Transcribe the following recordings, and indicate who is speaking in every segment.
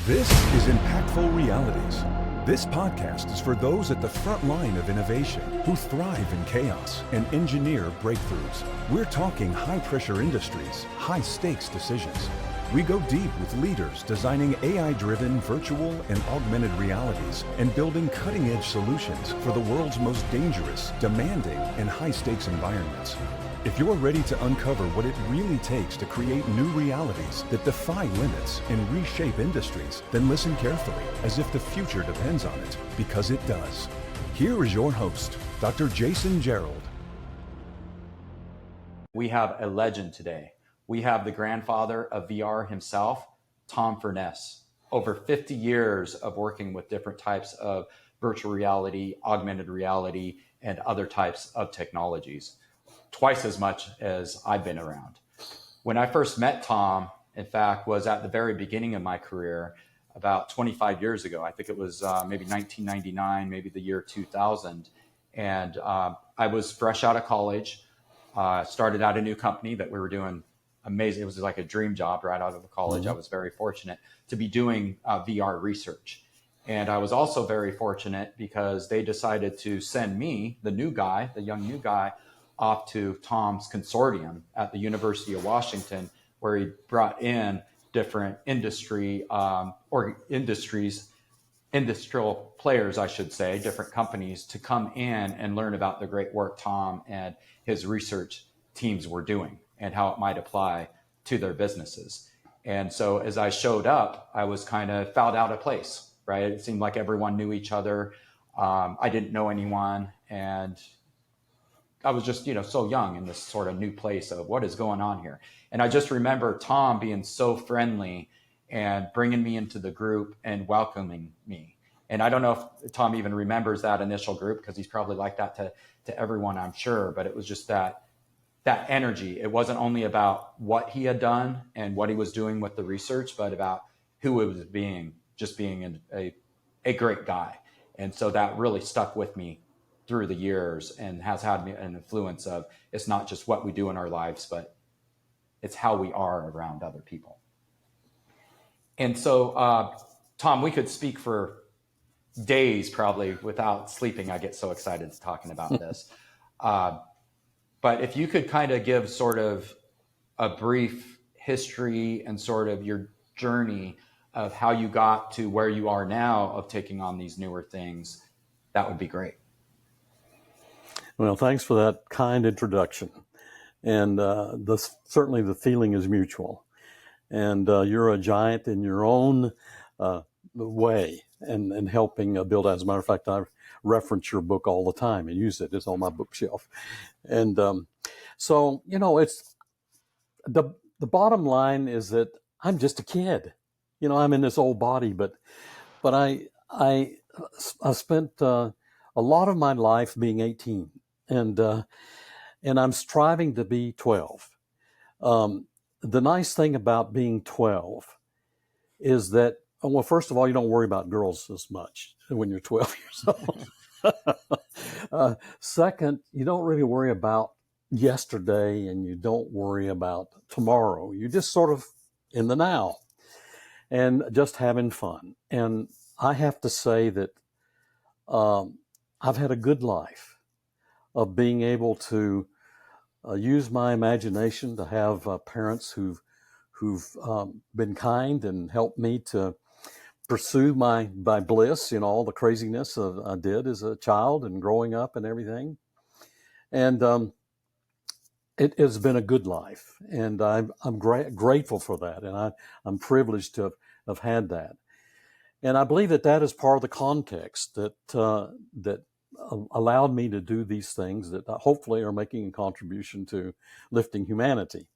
Speaker 1: This is Impactful Realities. This podcast is for those at the front line of innovation who thrive in chaos and engineer breakthroughs. We're talking high-pressure industries, high-stakes decisions. We go deep with leaders designing AI-driven virtual and augmented realities and building cutting-edge solutions for the world's most dangerous, demanding, and high-stakes environments. If you're ready to uncover what it really takes to create new realities that defy limits and reshape industries, then listen carefully, as if the future depends on it, because it does. Here is your host, Dr. Jason Jerald.
Speaker 2: We have a legend today. We have the grandfather of VR himself, Tom Furness. Over 50 years of working with different types of virtual reality, augmented reality, and other types of technologies. Twice as much as I've been around. When I first met Tom, in fact, was at the very beginning of my career, about 25 years ago. I think it was maybe 1999, maybe the year 2000. And I was fresh out of college, started out a new company that we were doing amazing. It was like a dream job right out of college. I was very fortunate to be doing VR research. And I was also very fortunate because they decided to send me, the young new guy, off to Tom's consortium at the University of Washington, where he brought in different industrial players, I should say, different companies to come in and learn about the great work Tom and his research teams were doing and how it might apply to their businesses. And so as I showed up, I was kind of felt out of place, right? It seemed like everyone knew each other. I didn't know anyone. And I was just, so young in this sort of new place of what is going on here. And I just remember Tom being so friendly and bringing me into the group and welcoming me. And I don't know if Tom even remembers that initial group because he's probably like that to everyone, I'm sure. But it was just that energy. It wasn't only about what he had done and what he was doing with the research, but about who it was being a great guy. And so that really stuck with me through the years and has had an influence of it's not just what we do in our lives, but it's how we are around other people. And so, Tom, we could speak for days probably without sleeping. I get so excited talking about this. But if you could kind of give sort of a brief history and sort of your journey of how you got to where you are now of taking on these newer things, that would be great.
Speaker 3: Well, thanks for that kind introduction. And certainly the feeling is mutual. And you're a giant in your own way and helping build. As a matter of fact, I reference your book all the time and use it. It's on my bookshelf. And so, it's the bottom line is that I'm just a kid. I'm in this old body, but I spent a lot of my life being 18. And I'm striving to be 12. The nice thing about being 12 is that, well, first of all, you don't worry about girls as much when you're 12 years old. Second, you don't really worry about yesterday and you don't worry about tomorrow. You're just sort of in the now and just having fun. And I have to say that I've had a good life of being able to use my imagination to have parents who've been kind and helped me to pursue my bliss, all the craziness I did as a child and growing up and everything. And it has been a good life, and I'm grateful for that, and I'm privileged to have had that. And I believe that is part of the context that allowed me to do these things that hopefully are making a contribution to lifting humanity.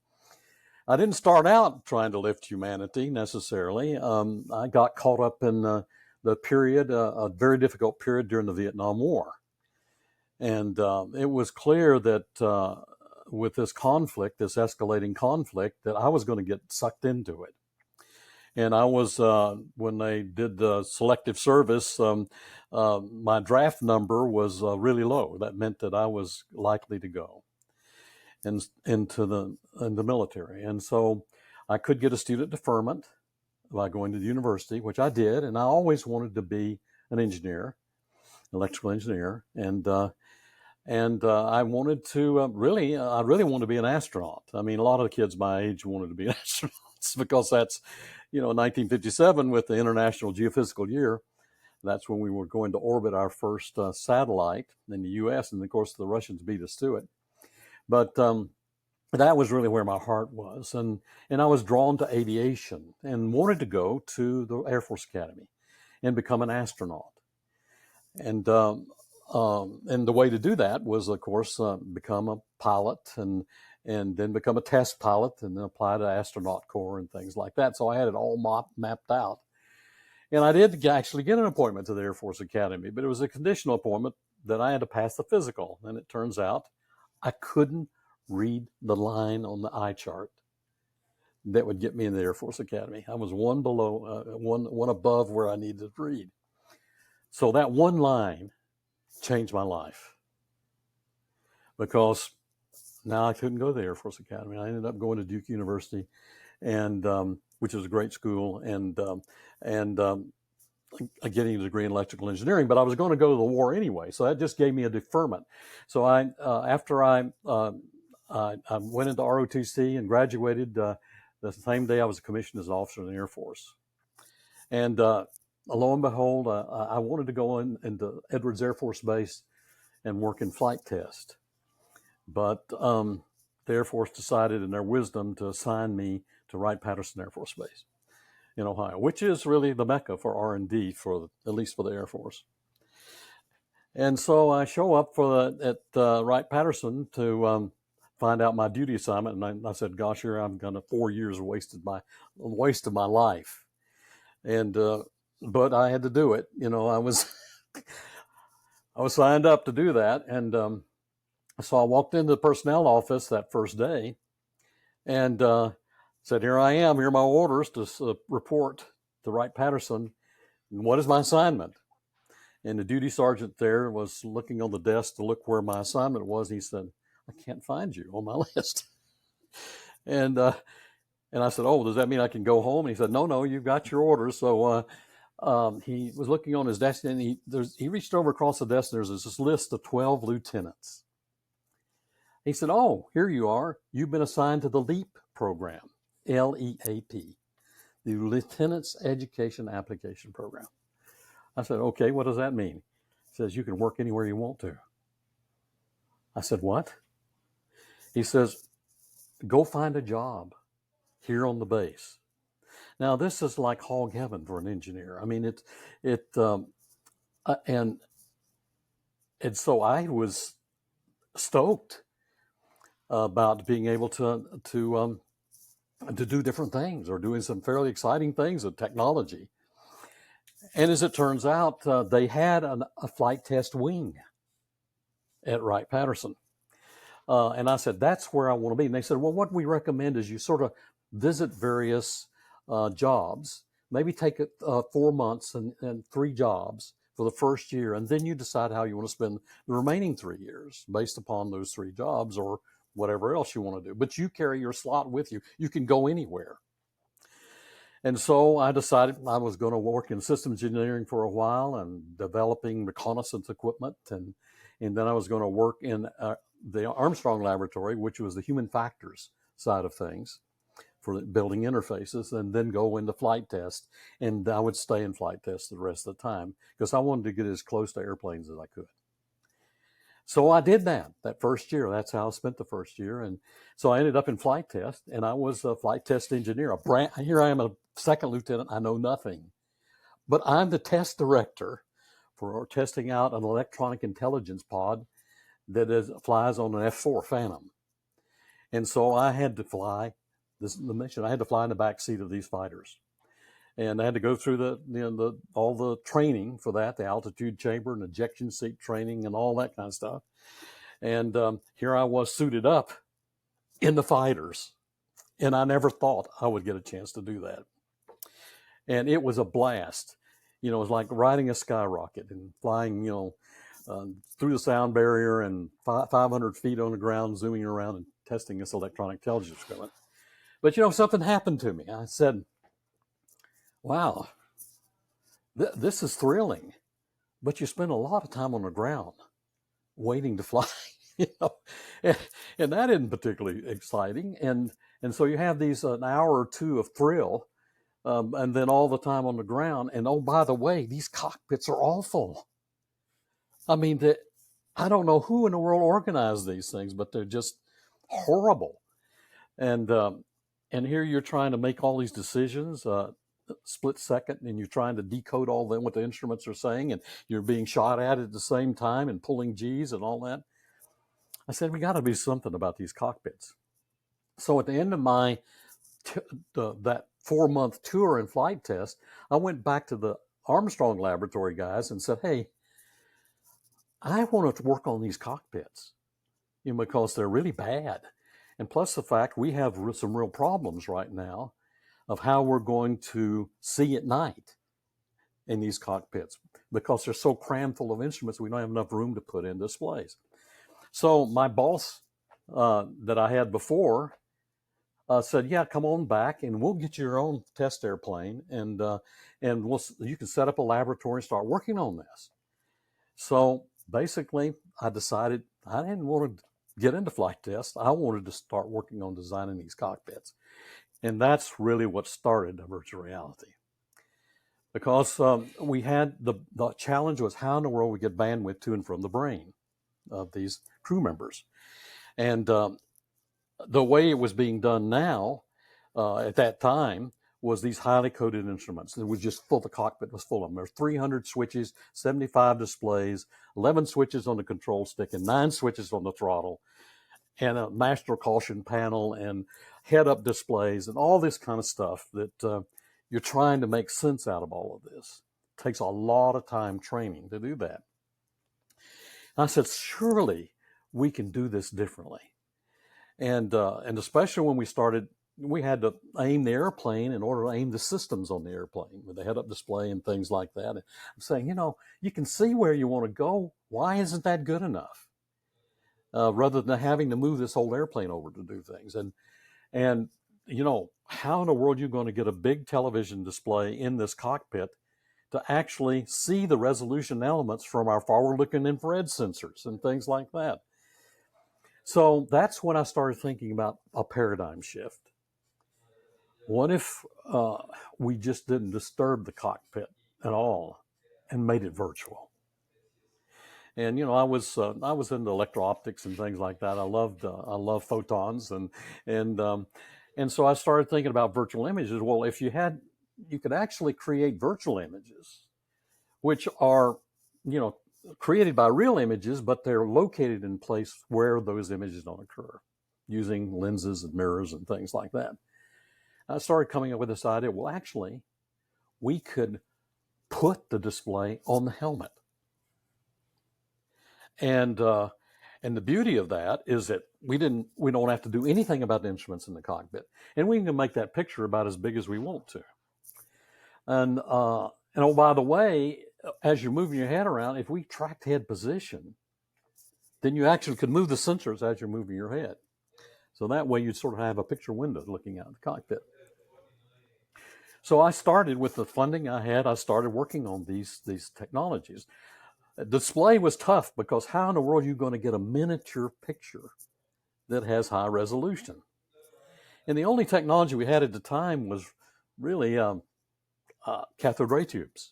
Speaker 3: I didn't start out trying to lift humanity necessarily. I got caught up in the period, a very difficult period during the Vietnam War. And it was clear that with this conflict, this escalating conflict, that I was going to get sucked into it. And I was, when they did the selective service, my draft number was really low. That meant that I was likely to go into the military. And so I could get a student deferment. by going to the university, which I did, and I always wanted to be an engineer, electrical engineer, and I wanted to I really wanted to be an astronaut. I mean, a lot of the kids my age wanted to be astronauts because that's, 1957 with the International Geophysical Year. That's when we were going to orbit our first satellite in the U.S., and of course the Russians beat us to it. But that was really where my heart was, and I was drawn to aviation and wanted to go to the Air Force Academy and become an astronaut. And the way to do that was, of course, become a pilot and then become a test pilot and then apply to astronaut corps and things like that. So I had it all mapped out. And I did actually get an appointment to the Air Force Academy, but it was a conditional appointment that I had to pass the physical. And it turns out I couldn't read the line on the eye chart that would get me in the Air Force Academy. I was one above where I needed to read. So that one line changed my life, because now I couldn't go to the Air Force Academy. I ended up going to Duke University, and which is a great school, and getting a degree in electrical engineering. But I was going to go to the war anyway, so that just gave me a deferment. So after I went into ROTC and graduated the same day I was commissioned as an officer in the Air Force, and lo and behold, I wanted to go into Edwards Air Force Base and work in flight test. But the Air Force decided in their wisdom to assign me to Wright-Patterson Air Force Base in Ohio, which is really the mecca for R&D, at least for the Air Force. And so I show up at Wright-Patterson to find out my duty assignment. And I said, gosh, here I'm going to 4 years waste of my life. And but I had to do it. I was signed up to do that. And so I walked into the personnel office that first day and said, here I am. Here are my orders to report to Wright-Patterson. And what is my assignment? And the duty sergeant there was looking on the desk to look where my assignment was. He said, I can't find you on my list. And I said, oh, does that mean I can go home? And he said, no, you've got your orders. So he was looking on his desk, and he reached over across the desk, and there's this list of 12 lieutenants. He said, oh, here you are. You've been assigned to the LEAP program, LEAP, the Lieutenant's Education Application Program. I said, okay, what does that mean? He says, you can work anywhere you want to. I said, what? He says, go find a job here on the base. Now, this is like hog heaven for an engineer. I mean, and so I was stoked about being able to do different things, or doing some fairly exciting things with technology. And as it turns out, they had a flight test wing at Wright-Patterson. And I said, that's where I want to be. And they said, well, what we recommend is you sort of visit various jobs, maybe take 4 months and 3 jobs for the first year, and then you decide how you want to spend the remaining 3 years based upon those 3 jobs or whatever else you want to do. But you carry your slot with you. You can go anywhere. And so I decided I was going to work in systems engineering for a while and developing reconnaissance equipment. And then I was going to work in the Armstrong Laboratory, which was the human factors side of things for building interfaces, and then go into flight test. And I would stay in flight test the rest of the time because I wanted to get as close to airplanes as I could. So I did that first year. That's how I spent the first year. And so I ended up in flight test, and I was a flight test engineer. Here I am, a second lieutenant. I know nothing. But I'm the test director for testing out an electronic intelligence pod that flies on an F-4 Phantom. And so I had to fly the mission. I had to fly in the back seat of these fighters. And I had to go through all the training for that, the altitude chamber and ejection seat training and all that kind of stuff. And here I was suited up in the fighters. And I never thought I would get a chance to do that. And it was a blast. It was like riding a skyrocket and flying, through the sound barrier and 500 feet on the ground, zooming around and testing this electronic intelligence equipment. But, something happened to me. I said, wow, this is thrilling, but you spend a lot of time on the ground waiting to fly, you know, and, and that isn't particularly exciting. And so you have these an hour or two of thrill, and then all the time on the ground. And oh, by the way, these cockpits are awful. I mean, I don't know who in the world organized these things, but they're just horrible. And here you're trying to make all these decisions, split second, and you're trying to decode all them what the instruments are saying, and you're being shot at the same time and pulling G's and all that. I said, we got to do something about these cockpits. So at the end of my that 4-month tour and flight test, I went back to the Armstrong Laboratory guys and said, hey, I want to work on these cockpits, you know, because they're really bad. And plus the fact we have some real problems right now of how we're going to see at night in these cockpits because they're so crammed full of instruments, we don't have enough room to put in displays. So my boss that I had before said, yeah, come on back and we'll get you your own test airplane and you can set up a laboratory and start working on this. So basically, I decided I didn't want to get into flight tests. I wanted to start working on designing these cockpits. And that's really what started virtual reality. Because we had the challenge was how in the world we get bandwidth to and from the brain of these crew members. And the way it was being done now, at that time, was these highly coded instruments. It was just full, the cockpit was full of them. There were 300 switches, 75 displays, 11 switches on the control stick, and 9 switches on the throttle, and a master caution panel, and head-up displays, and all this kind of stuff that you're trying to make sense out of all of this. It takes a lot of time training to do that. And I said, surely we can do this differently. And especially when we had to aim the airplane in order to aim the systems on the airplane with the head-up display and things like that. And I'm saying, you know, you can see where you want to go. Why isn't that good enough? Rather than having to move this whole airplane over to do things. And you know, how in the world are you going to get a big television display in this cockpit to actually see the resolution elements from our forward-looking infrared sensors and things like that? So that's when I started thinking about a paradigm shift. What if we just didn't disturb the cockpit at all and made it virtual? And you know, I was into electro-optics and things like that. I love photons and so I started thinking about virtual images. Well, if you could actually create virtual images, which are, you know, created by real images, but they're located in place where those images don't occur, using lenses and mirrors and things like that. I started coming up with this idea, well, actually, we could put the display on the helmet. And the beauty of that is that we don't have to do anything about the instruments in the cockpit. And we can make that picture about as big as we want to. And oh, by the way, as you're moving your head around, if we tracked head position, then you actually could move the sensors as you're moving your head. So that way you'd sort of have a picture window looking out the cockpit. So I started with the funding I had. I started working on these technologies. Display was tough because how in the world are you going to get a miniature picture that has high resolution? And the only technology we had at the time was really cathode ray tubes.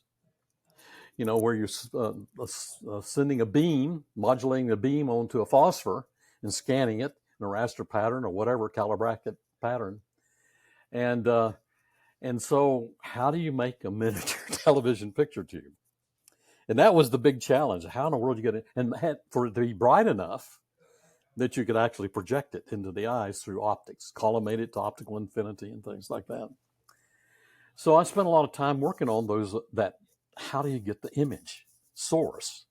Speaker 3: You know, where you're sending a beam, modulating a beam onto a phosphor and scanning it in a raster pattern or whatever color bracket pattern. And so how do you make a miniature television picture tube? And that was the big challenge. How in the world do you get it? And for it to be bright enough that you could actually project it into the eyes through optics, collimate it to optical infinity and things like that. So I spent a lot of time working on how do you get the image source?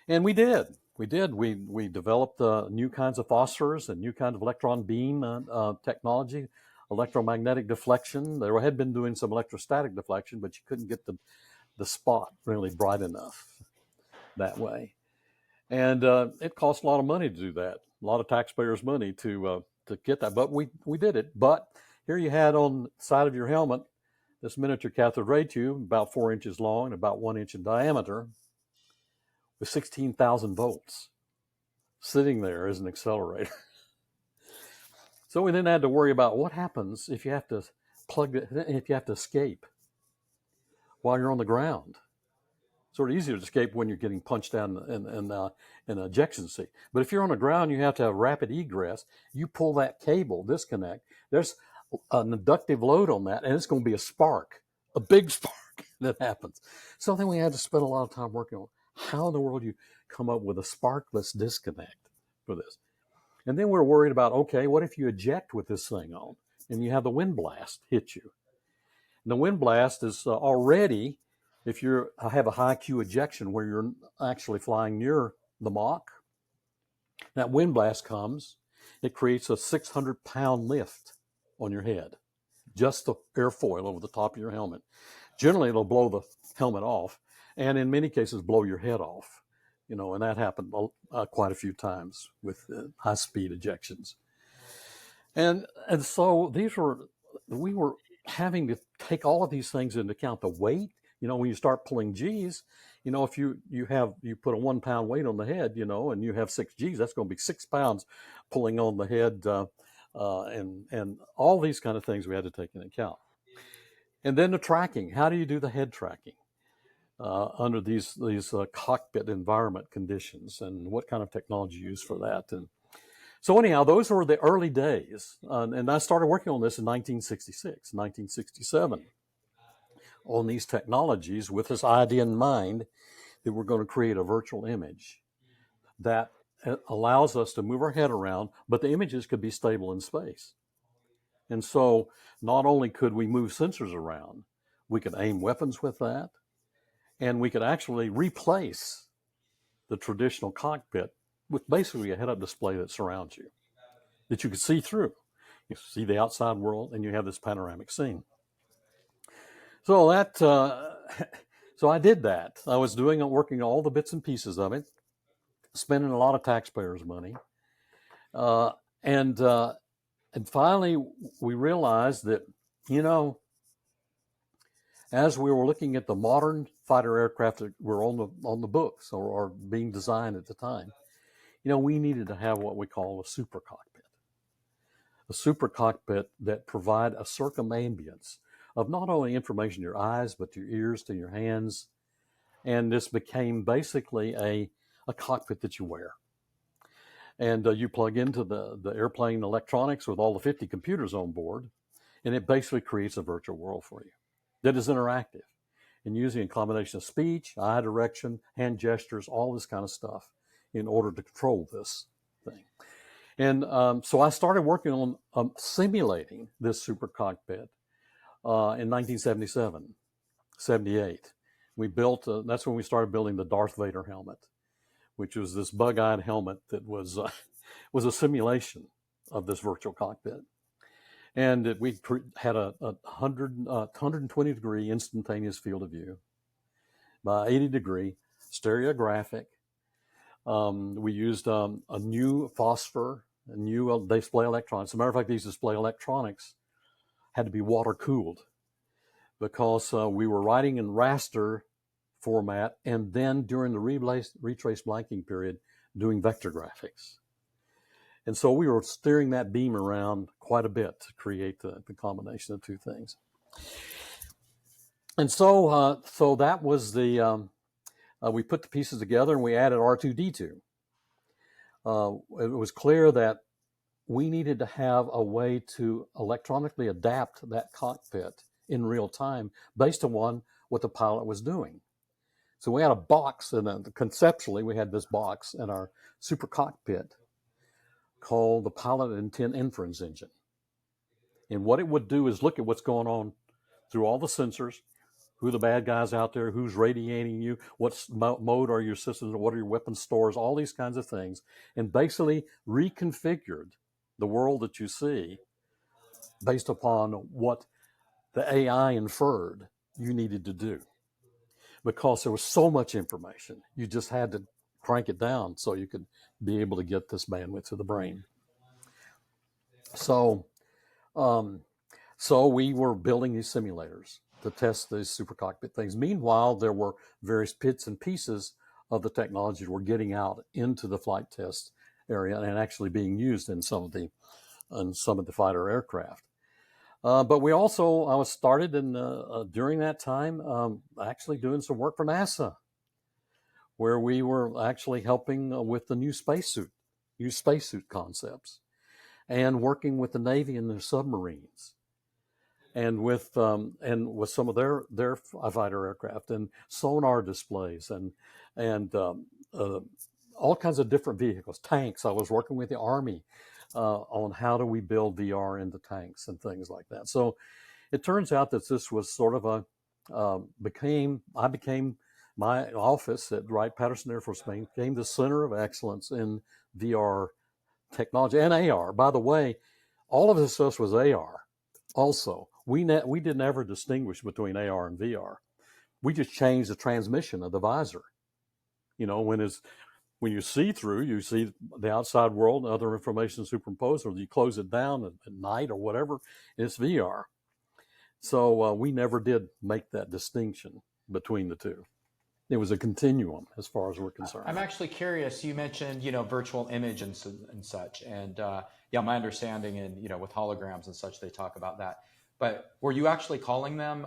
Speaker 3: And we did. We developed new kinds of phosphors and new kinds of electron beam technology, electromagnetic deflection. There had been doing some electrostatic deflection, but you couldn't get the spot really bright enough that way. And it cost a lot of money to do that, a lot of taxpayers' money to get that. But we did it. But here you had on the side of your helmet this miniature cathode ray tube, about 4 inches long and about 1 inch in diameter, with 16,000 volts sitting there as an accelerator. So we then had to worry about what happens if you have to if you have to escape while you're on the ground. Sort of easier to escape when you're getting punched down in an ejection seat. But if you're on the ground, you have to have rapid egress. You pull that cable, disconnect. There's an inductive load on that, and it's going to be a spark, a big spark that happens. So then we had to spend a lot of time working on how in the world you come up with a sparkless disconnect for this. And then we're worried about, okay, what if you eject with this thing on and you have the wind blast hit you? And the wind blast is already, if you have a high Q ejection where you're actually flying near the Mach, that wind blast comes, it creates a 600-pound lift on your head, just the airfoil over the top of your helmet. Generally, it'll blow the helmet off, and in many cases, blow your head off. And that happened quite a few times with high-speed ejections. And so we were having to take all of these things into account. The weight, when you start pulling G's, if you put a 1 pound weight on the head, and you have 6 G's, that's going to be 6 pounds pulling on the head, and all these kind of things we had to take into account. And then the tracking. How do you do the head tracking under these cockpit environment conditions, and what kind of technology you use for that? And so anyhow, those were the early days, and I started working on this in 1966, 1967. On these technologies with this idea in mind that we're going to create a virtual image that allows us to move our head around, but the images could be stable in space. And so not only could we move sensors around, we could aim weapons with that, and we could actually replace the traditional cockpit with basically a head-up display that surrounds you, that you could see through. You see the outside world, and you have this panoramic scene. So so I did that. I was working all the bits and pieces of it, spending a lot of taxpayers' money, and finally we realized that as we were looking at the modern fighter aircraft that were on the books or being designed at the time, we needed to have what we call a super cockpit that provide a circumambience of not only information to your eyes, but to your ears, to your hands. And this became basically a cockpit that you wear. And you plug into the airplane electronics with all the 50 computers on board, and it basically creates a virtual world for you that is interactive and using a combination of speech, eye direction, hand gestures, all this kind of stuff in order to control this thing. And so I started working on simulating this super cockpit in 1977, 78. We built, that's when we started building the Darth Vader helmet, which was this bug-eyed helmet that was a simulation of this virtual cockpit. And we had a 120 degree instantaneous field of view by 80 degree stereographic. We used a new phosphor, a new display electronics. As a matter of fact, these display electronics had to be water cooled because we were writing in raster format, and then during the retrace blanking period, doing vector graphics. And so we were steering that beam around quite a bit to create the combination of two things. And so that was we put the pieces together and we added R2-D2. It was clear that we needed to have a way to electronically adapt that cockpit in real time based on what the pilot was doing. So we had a box, and conceptually we had this box in our super cockpit called the Pilot Intent Inference Engine. And what it would do is look at what's going on through all the sensors, who the bad guys out there, who's radiating you, what mode are your systems, what are your weapon stores, all these kinds of things, and basically reconfigured the world that you see based upon what the AI inferred you needed to do. Because there was so much information, you just had to crank it down so you could be able to get this bandwidth to the brain. So we were building these simulators, to test these super cockpit things. Meanwhile, there were various bits and pieces of the technology that were getting out into the flight test area and actually being used in some of the fighter aircraft. But we also, I was started in during that time actually doing some work for NASA, where we were actually helping with the new spacesuit concepts, and working with the Navy and their submarines, and with some of their fighter aircraft and sonar displays and all kinds of different vehicles, tanks. I was working with the Army on how do we build VR into tanks and things like that. So it turns out that this was sort of I became my office at Wright-Patterson Air Force Base became the center of excellence in VR technology and AR. By the way, all of this stuff was AR. Also, we didn't ever distinguish between AR and VR. We just changed the transmission of the visor. When you see through, you see the outside world and other information superimposed, or you close it down at night or whatever, it's VR. So we never did make that distinction between the two. It was a continuum as far as we're concerned.
Speaker 2: I'm actually curious. You mentioned, virtual image and such, and my understanding, and with holograms and such, they talk about that. But were you actually calling them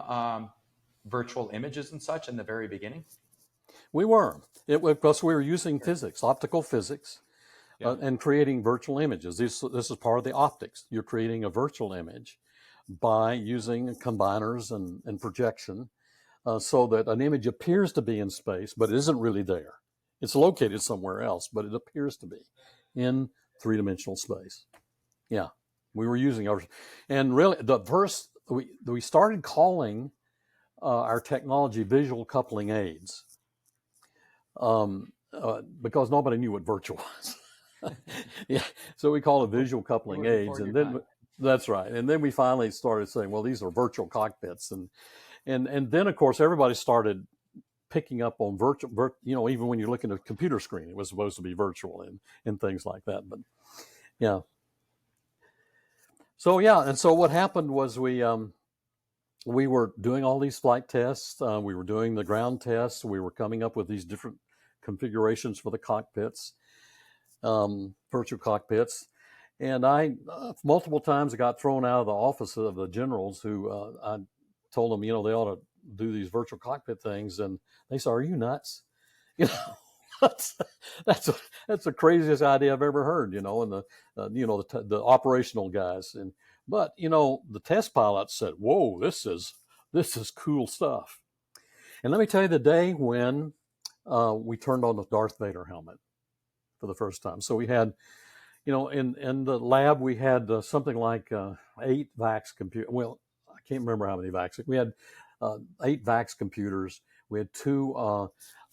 Speaker 2: virtual images and such in the very beginning?
Speaker 3: We were, because we were using physics, optical physics, and creating virtual images. This is part of the optics. You're creating a virtual image by using combiners and projection, so that an image appears to be in space, but it isn't really there. It's located somewhere else, but it appears to be in three-dimensional space. Yeah, we were using ours. And really, we started calling our technology visual coupling aids, because nobody knew what virtual was. Yeah, so we call it visual coupling aids, and then that's right. And then we finally started saying, well, these are virtual cockpits, and then of course everybody started picking up on virtual. Even when you're looking at a computer screen, it was supposed to be virtual and things like that. But yeah. So and so what happened was we were doing all these flight tests. We were doing the ground tests. We were coming up with these different configurations for the cockpits, virtual cockpits. And I multiple times got thrown out of the office of the generals who I told them, they ought to do these virtual cockpit things. And they said, "Are you nuts?" That's the craziest idea I've ever heard, and the operational guys. But the test pilots said, "Whoa, this is cool stuff." And let me tell you, the day when we turned on the Darth Vader helmet for the first time. So we had, in the lab, we had something like 8 VAX computers. Well, I can't remember how many VAX. We had 8 VAX computers. We had 2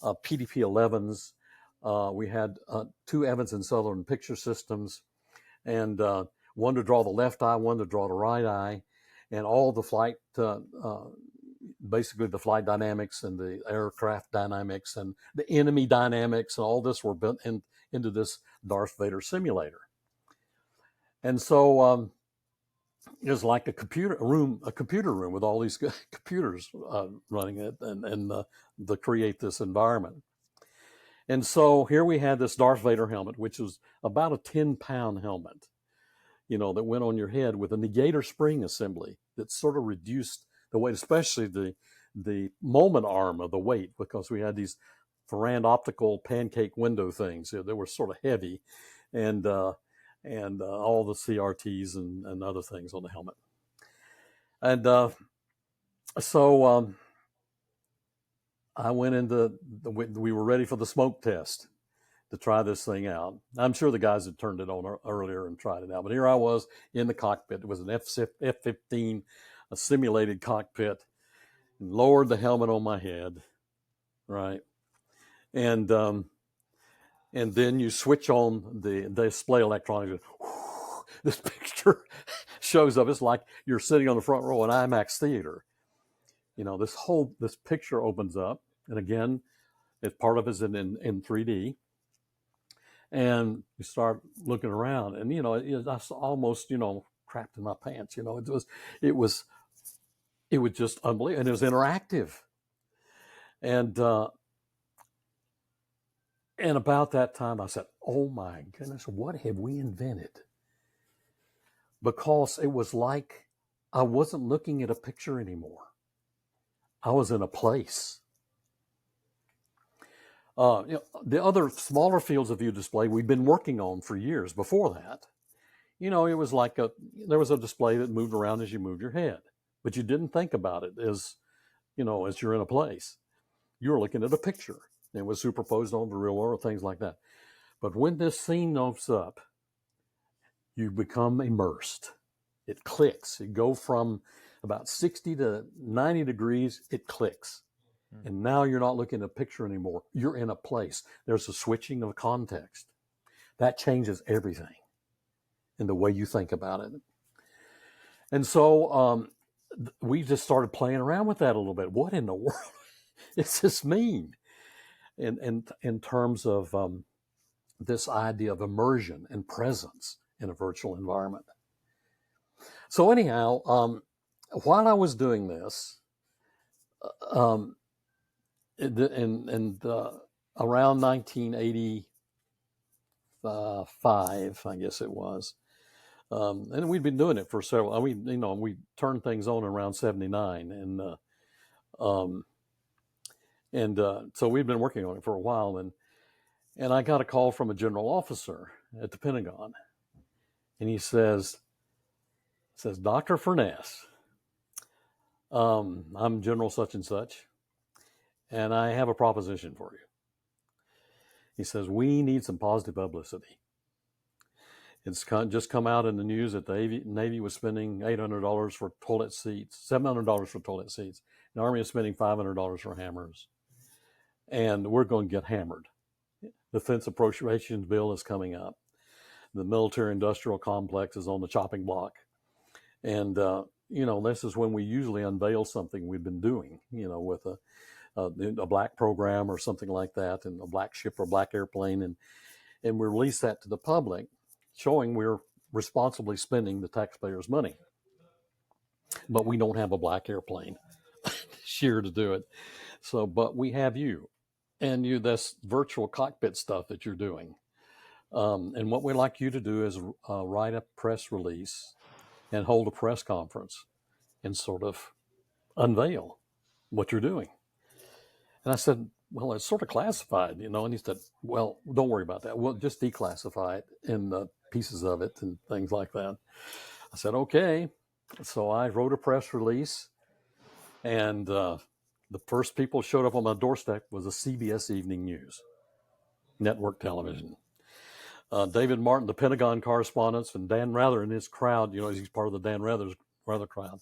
Speaker 3: PDP-11s. We had 2 Evans and Sutherland picture systems, and one to draw the left eye, one to draw the right eye, and all the flight, basically the flight dynamics and the aircraft dynamics and the enemy dynamics and all this were built into this Darth Vader simulator. And so it was like a computer room with all these computers running it and to create this environment. And so here we had this Darth Vader helmet, which was about a 10-pound helmet, that went on your head with a negator spring assembly that sort of reduced the weight, especially the moment arm of the weight, because we had these Ferrand optical pancake window things that were sort of heavy, and all the CRTs and other things on the helmet. And so I went we were ready for the smoke test to try this thing out. I'm sure the guys had turned it on earlier and tried it out, but here I was in the cockpit. It was an F-15, a simulated cockpit, and lowered the helmet on my head, right? And then you switch on the display electronics. This picture shows up. It's like you're sitting on the front row in IMAX theater. This picture opens up, and again, part of it is in 3D. And you start looking around, and I almost crapped in my pants. It was it was just unbelievable, and it was interactive. And about that time, I said, "Oh my goodness, what have we invented?" Because it was like I wasn't looking at a picture anymore. I was in a place. The other smaller fields of view display we've been working on for years before that. It was like there was a display that moved around as you moved your head, but you didn't think about it as you're in a place. You were looking at a picture. It was superposed on the real world, things like that. But when this scene opens up, you become immersed. It clicks. It goes from about 60 to 90 degrees, it clicks. And now you're not looking at a picture anymore. You're in a place. There's a switching of context. That changes everything in the way you think about it. And so we just started playing around with that a little bit. What in the world does this mean? In terms of this idea of immersion and presence in a virtual environment. So anyhow, while I was doing this, around 1985, I guess it was, and we'd been doing it for several. We turned things on around 79, so we'd been working on it for a while, and I got a call from a general officer at the Pentagon, and he says, "Dr. Furness, I'm General such and such, and I have a proposition for you." He says, "We need some positive publicity. It's just come out in the news that the Navy was spending $800 for toilet seats, $700 for toilet seats. The Army is spending $500 for hammers. And we're going to get hammered. Defense Appropriations Bill is coming up. The military-industrial complex is on the chopping block. And, this is when we usually unveil something we've been doing, with a black program or something like that, and a black ship or black airplane, and we release that to the public, showing we're responsibly spending the taxpayers' money. But we don't have a black airplane sheer to do it. So, but we have you, and this virtual cockpit stuff that you're doing. And what we'd like you to do is write a press release and hold a press conference and sort of unveil what you're doing." And I said, "Well, it's sort of classified, And he said, "Well, don't worry about that. We'll just declassify it in pieces of it and things like that." I said, "Okay." So I wrote a press release, and the first people showed up on my doorstep was the CBS Evening News, network television. David Martin, the Pentagon correspondents, and Dan Rather and his crowd, he's part of the Dan Rather crowd.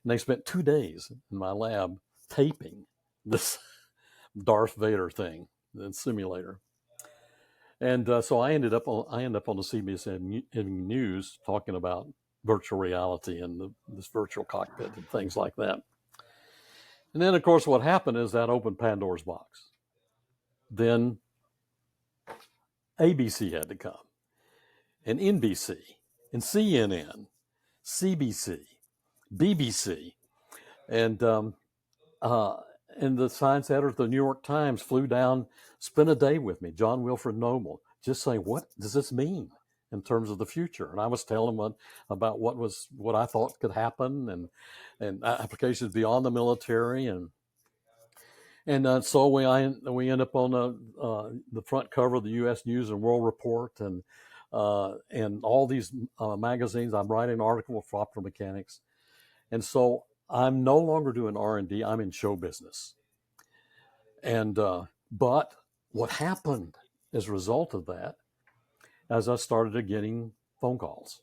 Speaker 3: And they spent 2 days in my lab taping this Darth Vader thing, the simulator. And so I ended up on the CBS Evening News talking about virtual reality and this virtual cockpit and things like that. And then, of course, what happened is that opened Pandora's box. Then ABC had to come, and NBC, and CNN, CBC, BBC, and the science editor of the New York Times flew down, spent a day with me, John Wilfred Noble, just saying, "What does this mean in terms of the future?" And I was telling him about what I thought could happen, and applications beyond the military, and so we end up on the front cover of the U.S. News and World Report, and all these magazines. I'm writing an article for Optical Mechanics, and so I'm no longer doing R&D. I'm in show business. And but what happened as a result of that, as I started getting phone calls,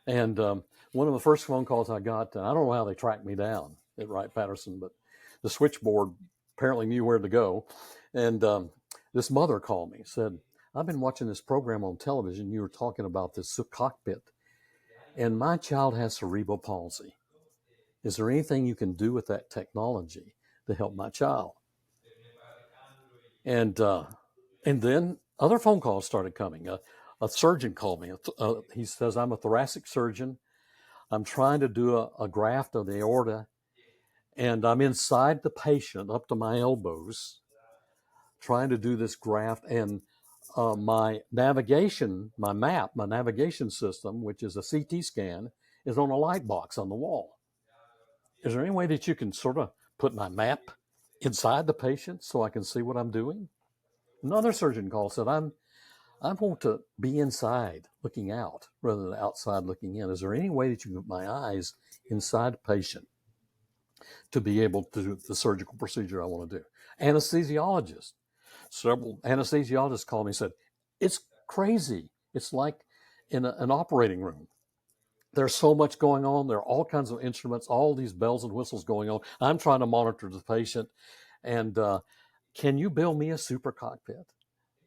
Speaker 3: and one of the first phone calls I got, I don't know how they tracked me down at Wright-Patterson, but the switchboard apparently knew where to go. And this mother called me, said, "I've been watching this program on television. You were talking about this cockpit, and my child has cerebral palsy. Is there anything you can do with that technology to help my child?" And then other phone calls started coming. A surgeon called me. He says, "I'm a thoracic surgeon. I'm trying to do a graft of the aorta, and I'm inside the patient up to my elbows trying to do this graft. And my navigation, my map, my navigation system, which is a CT scan, is on a light box on the wall. Is there any way that you can sort of put my map inside the patient so I can see what I'm doing? Another surgeon called, said, I want to be inside looking out rather than outside looking in. Is there any way that you can put my eyes inside the patient to be able to do the surgical procedure I want to do? Anesthesiologist. Several anesthesiologists called me and said, it's crazy. It's like in an operating room. There's so much going on. There are all kinds of instruments, all these bells and whistles going on. I'm trying to monitor the patient. And can you build me a super cockpit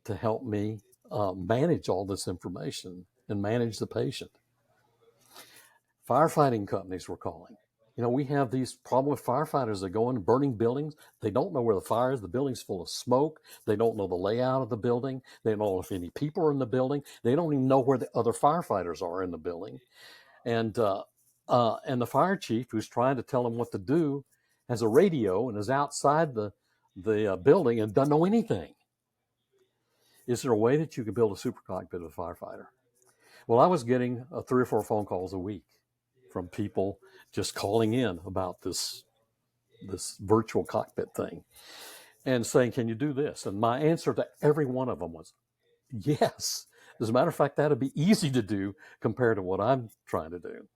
Speaker 3: to help me manage all this information and manage the patient? Firefighting companies were calling. You know, we have these problem with firefighters that go into burning buildings. They don't know where the fire is. The building's full of smoke. They don't know the layout of the building. They don't know if any people are in the building. They don't even know where the other firefighters are in the building. And the fire chief, who's trying to tell them what to do, has a radio and is outside the building and doesn't know anything. Is there a way that you can build a super cockpit of a firefighter? Well, I was getting 3 or 4 phone calls a week from people just calling in about this virtual cockpit thing and saying, can you do this? And my answer to every one of them was, yes. As a matter of fact, that'd be easy to do compared to what I'm trying to do.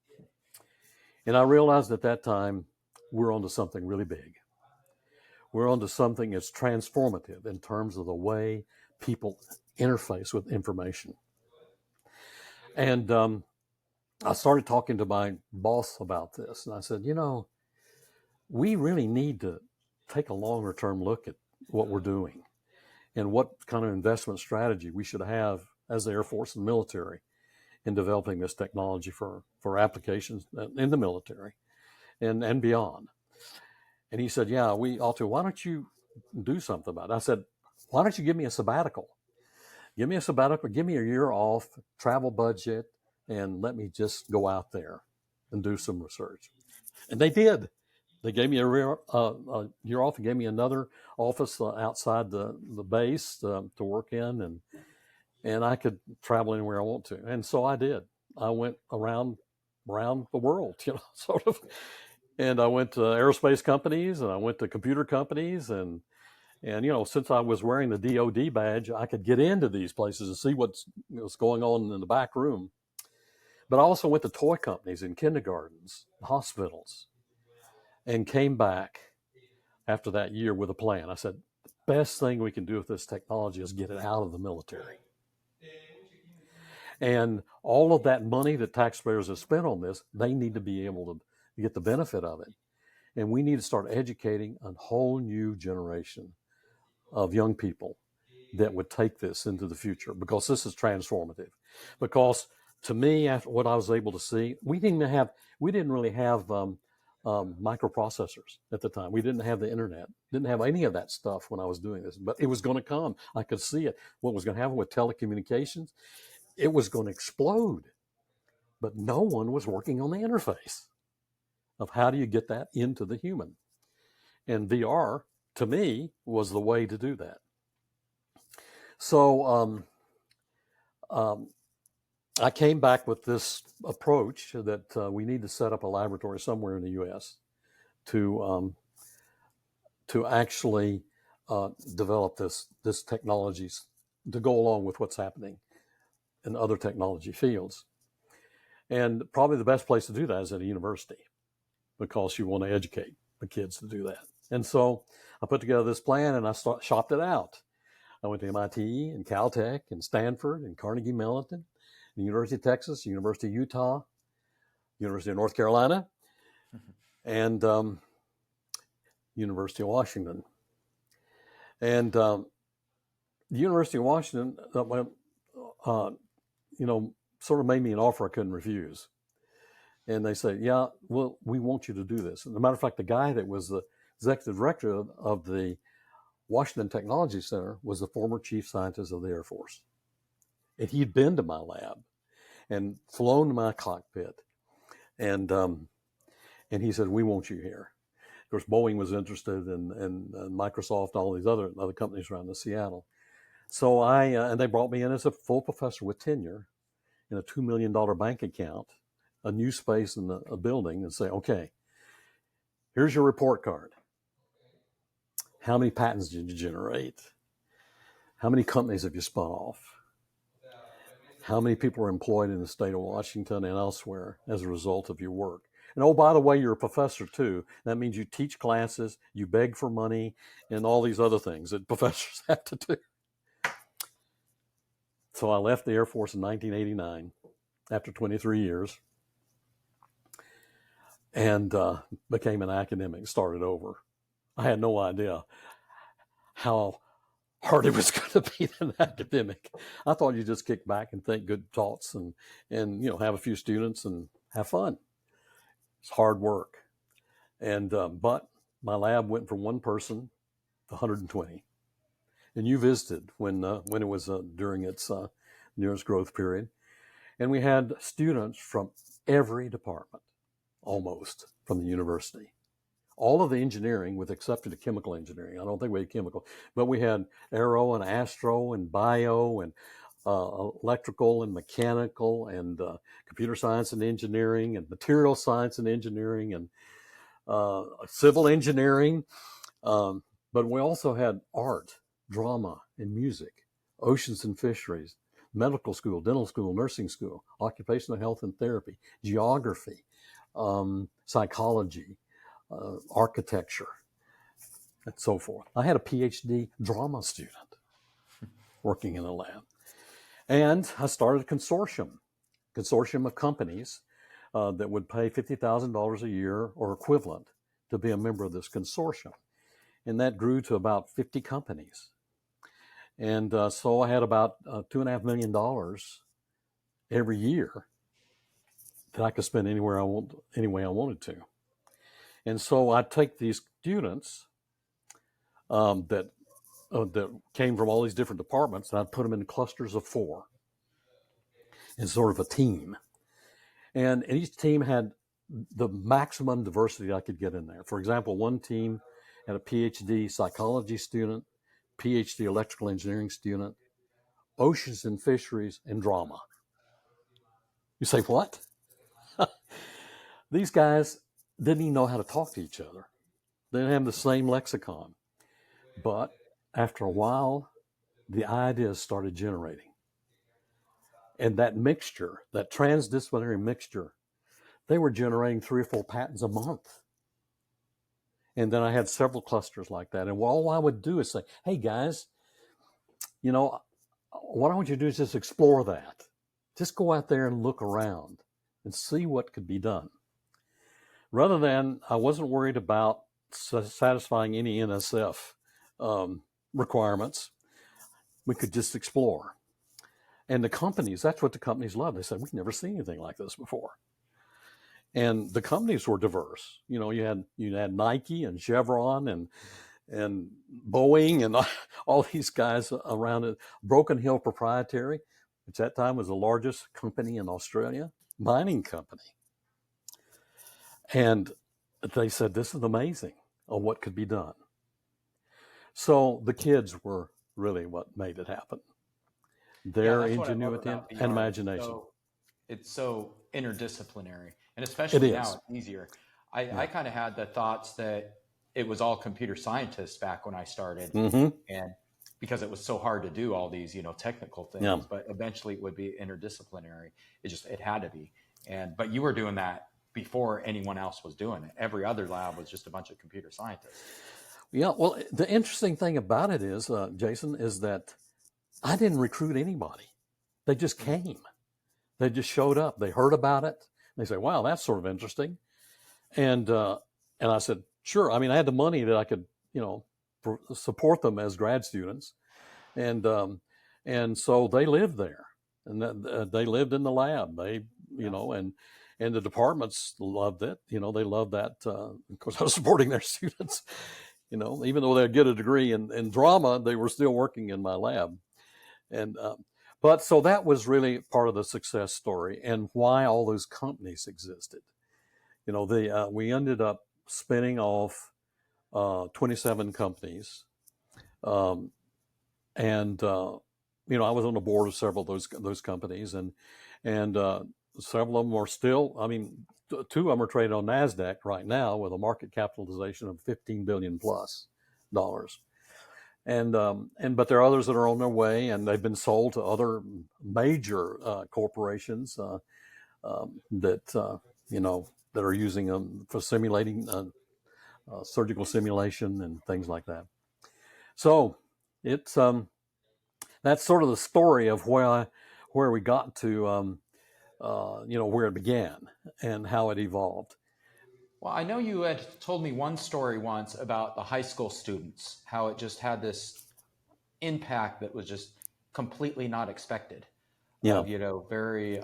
Speaker 3: And I realized at that time, we're onto something really big. We're onto something that's transformative in terms of the way people interface with information. And I started talking to my boss about this. And I said, you know, we really need to take a longer term look at what we're doing and what kind of investment strategy we should have as the Air Force and military in developing this technology for applications in the military and beyond. And he said, yeah, we ought to. Why don't you do something about it? I said, why don't you give me a sabbatical? Give me a sabbatical, give me a year off, travel budget, and let me just go out there and do some research. And they did. They gave me a year off and gave me another office outside the base to work in, and I could travel anywhere I want to. And so I did. I went around the world, you know, sort of. And I went to aerospace companies and I went to computer companies and you know, since I was wearing the DOD badge, I could get into these places and see what's going on in the back room. But I also went to toy companies and kindergartens, hospitals, and came back after that year with a plan. I said, the best thing we can do with this technology is get it out of the military. And all of that money that taxpayers have spent on this, they need to be able to get the benefit of it. And we need to start educating a whole new generation of young people that would take this into the future, because this is transformative. Because to me, after what I was able to see, we didn't really have microprocessors at the time. We didn't have the internet, didn't have any of that stuff when I was doing this, but it was going to come. I could see it. What was going to happen with telecommunications, it was going to explode, but no one was working on the interface of how do you get that into the human. And VR, to me, was the way to do that. So I came back with this approach that we need to set up a laboratory somewhere in the U.S. to actually develop this technologies to go along with what's happening in other technology fields. And probably the best place to do that is at a university, because you want to educate the kids to do that. And so I put together this plan and I shopped it out. I went to MIT and Caltech and Stanford and Carnegie Mellon, the University of Texas, University of Utah, University of North Carolina, and University of Washington. And the University of Washington, sort of made me an offer I couldn't refuse. And they said, yeah, well, we want you to do this. And as a matter of fact, the guy that was the executive director of the Washington Technology Center was the former chief scientist of the Air Force. And he'd been to my lab and flown to my cockpit And he said, we want you here. Of course, Boeing was interested, and Microsoft, all these other companies around in Seattle. So and they brought me in as a full professor with tenure in a $2 million bank account, a new space in a building, and say, okay, here's your report card. How many patents did you generate? How many companies have you spun off? How many people are employed in the state of Washington and elsewhere as a result of your work? And oh, by the way, you're a professor too. That means you teach classes, you beg for money, and all these other things that professors have to do. So I left the Air Force in 1989 after 23 years and became an academic, started over. I had no idea how hard it was going to be an academic. I thought you just kick back and think good thoughts and have a few students and have fun. It's hard work. And but my lab went from one person to 120. And you visited when it was during its nearest growth period. And we had students from every department, almost, from the university. All of the engineering, with exception of chemical engineering. I don't think we had chemical, but we had aero and astro and bio and electrical and mechanical and computer science and engineering and material science and engineering and civil engineering. But we also had art, drama, and music, oceans and fisheries, medical school, dental school, nursing school, occupational health and therapy, geography, psychology, architecture, and so forth. I had a PhD drama student working in a lab. And I started a consortium of companies that would pay $50,000 a year or equivalent to be a member of this consortium. And that grew to about 50 companies. And so I had about $2.5 million every year that I could spend any way I wanted to. And so I'd take these students that came from all these different departments, and I'd put them in clusters of 4 in sort of a team. And each team had the maximum diversity I could get in there. For example, one team had a PhD psychology student, PhD electrical engineering student, oceans and fisheries, and drama. You say, what? These guys didn't even know how to talk to each other. They didn't have the same lexicon. But after a while, the ideas started generating. And that mixture, that transdisciplinary mixture, they were generating 3 or 4 patents a month. And then I had several clusters like that. And all I would do is say, hey, guys, what I want you to do is just explore that. Just go out there and look around and see what could be done. Rather than, I wasn't worried about satisfying any NSF requirements. We could just explore. And the companies, that's what the companies love. They said, we've never seen anything like this before. And the companies were diverse. You had Nike and Chevron and Boeing and all these guys around it. Broken Hill Proprietary, which at that time was the largest company in Australia, mining company. And they said, this is amazing of what could be done. So the kids were really what made it happen. Their ingenuity and imagination.
Speaker 2: So it's so interdisciplinary, and especially now it's easier. I kind of had the thoughts that it was all computer scientists back when I started, and because it was so hard to do all these, technical things, but eventually it would be interdisciplinary. It had to be. But you were doing that before anyone else was doing it. Every other lab was just a bunch of computer scientists.
Speaker 3: Yeah, well, the interesting thing about it is, Jason, is that I didn't recruit anybody. They just came. They just showed up. They heard about it. They say, wow, that's sort of interesting. And I said, sure. I mean, I had the money that I could, support them as grad students. And so they lived there, and they lived in the lab. They, and the departments loved it. They loved that. Of course, I was supporting their students. Even though they'd get a degree in drama, they were still working in my lab. And but so that was really part of the success story and why all those companies existed. We ended up spinning off 27 companies, um, and I was on the board of several of those companies, and several of them are still. I mean, two of them are traded on Nasdaq right now with a market capitalization of $15 billion plus dollars. And but there are others that are on their way, and they've been sold to other major corporations that that are using them for simulating surgical simulation and things like that. So it's that's sort of the story of where we got to, where it began and how it evolved.
Speaker 2: Well, I know you had told me one story once about the high school students, how it just had this impact that was just completely not expected
Speaker 3: Yeah.
Speaker 2: of, very,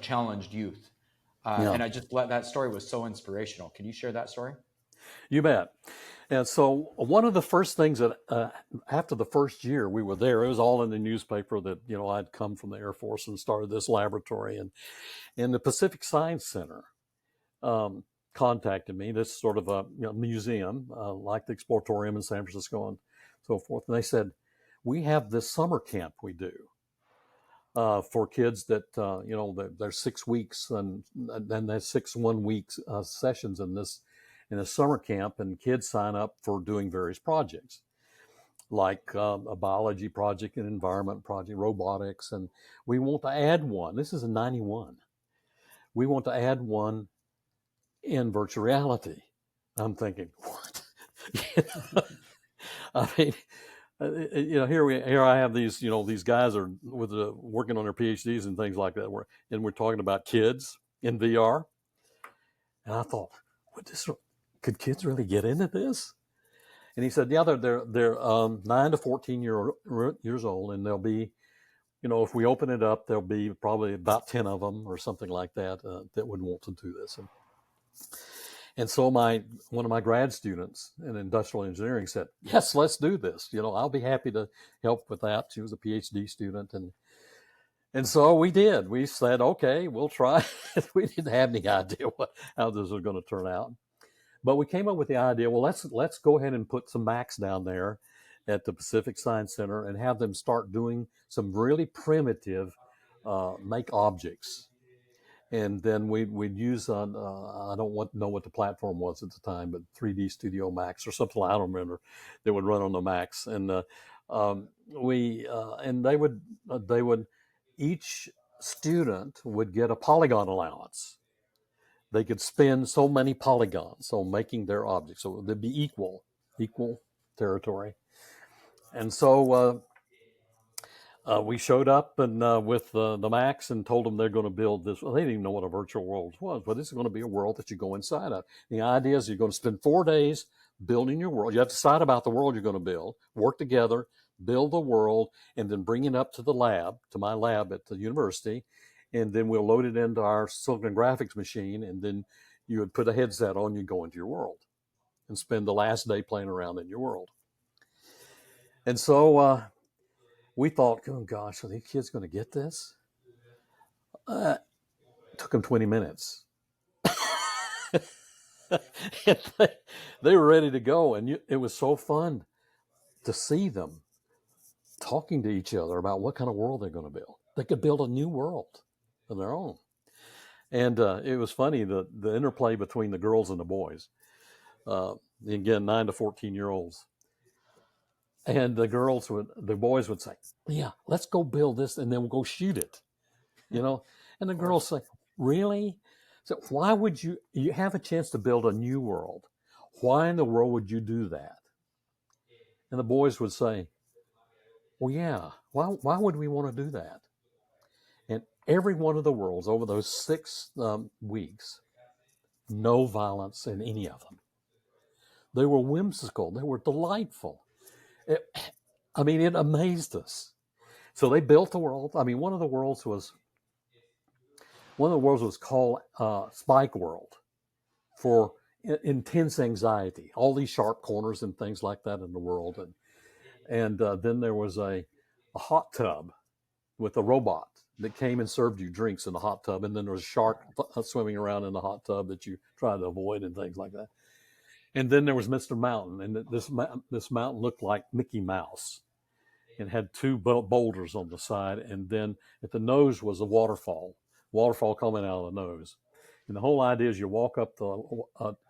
Speaker 2: challenged youth.
Speaker 3: Yeah.
Speaker 2: And that story was so inspirational. Can you share that story?
Speaker 3: You bet. And so one of the first things that after the first year we were there, it was all in the newspaper that, I'd come from the Air Force and started this laboratory. And the Pacific Science Center contacted me. This is sort of a museum like the Exploratorium in San Francisco and so forth. And they said, we have this summer camp we do for kids that, there's 6 weeks and then there's 6 1-week sessions in a summer camp, and kids sign up for doing various projects like a biology project, an environment project, robotics. And we want to add one. This is in 91. We want to add one in virtual reality. I'm thinking, what? I mean, here I have these, these guys are working on their PhDs and things like that. We're talking about kids in VR. And I thought, could kids really get into this? And he said, yeah, they're 9 to 14 years old, and they'll be, if we open it up, there'll be probably about 10 of them or something like that that would want to do this. And so one of my grad students in industrial engineering said, yes, let's do this. I'll be happy to help with that. She was a PhD student. And so we did. We said, okay, we'll try. We didn't have any idea how this was going to turn out. But we came up with the idea, well, let's go ahead and put some Macs down there at the Pacific Science Center and have them start doing some really primitive make objects. And then we'd use I don't know what the platform was at the time, but 3D Studio Max or something, I don't remember, that would run on the Macs. And and they would each student would get a polygon allowance. They could spend so many polygons, so making their objects, so they'd be equal territory. And so we showed up and with the Macs and told them they're going to build this. Well, they didn't even know what a virtual world was, but this is going to be a world that you go inside of. The idea is you're going to spend 4 days building your world. You have to decide about the world you're going to build, work together, build the world, and then bring it up to my lab at the university. And then we'll load it into our silicon graphics machine, and then you would put a headset on, you go into your world and spend the last day playing around in your world. And so we thought, oh gosh, are these kids going to get this? It took them 20 minutes. And they were ready to go, and it was so fun to see them talking to each other about what kind of world they're going to build. They could build a new world of their own. And it was funny, the interplay between the girls and the boys. Again, 9 to 14-year-olds. And the boys would say, yeah, let's go build this and then we'll go shoot it. And the girls say, really? So why would you have a chance to build a new world? Why in the world would you do that? And the boys would say, well, yeah, why would we want to do that? And every one of the worlds over those 6 weeks, no violence in any of them. They were whimsical. They were delightful. It amazed us. So they built the world. One of the worlds was called Spike World, for intense anxiety. All these sharp corners and things like that in the world, and then there was a hot tub with a robot that came and served you drinks in the hot tub, and then there was a shark swimming around in the hot tub that you tried to avoid and things like that. And then there was Mr. Mountain, and this mountain looked like Mickey Mouse. It had two boulders on the side, and then at the nose was a waterfall coming out of the nose. And the whole idea is you walk up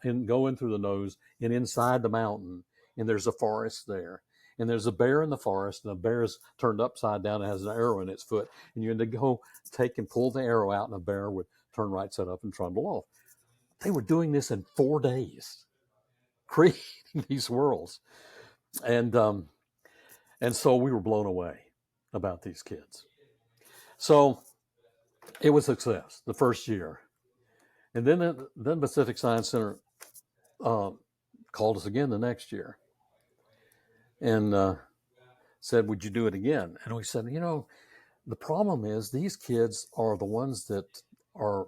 Speaker 3: and go in through the nose and inside the mountain, and there's a forest there. And there's a bear in the forest, and the bear is turned upside down and has an arrow in its foot. And you had to go take and pull the arrow out, and the bear would turn right side up and trundle off. They were doing this in 4 days, creating these worlds. And so we were blown away about these kids. So it was a success the first year. And then Pacific Science Center called us again the next year and said, would you do it again? And we said, the problem is these kids are the ones that are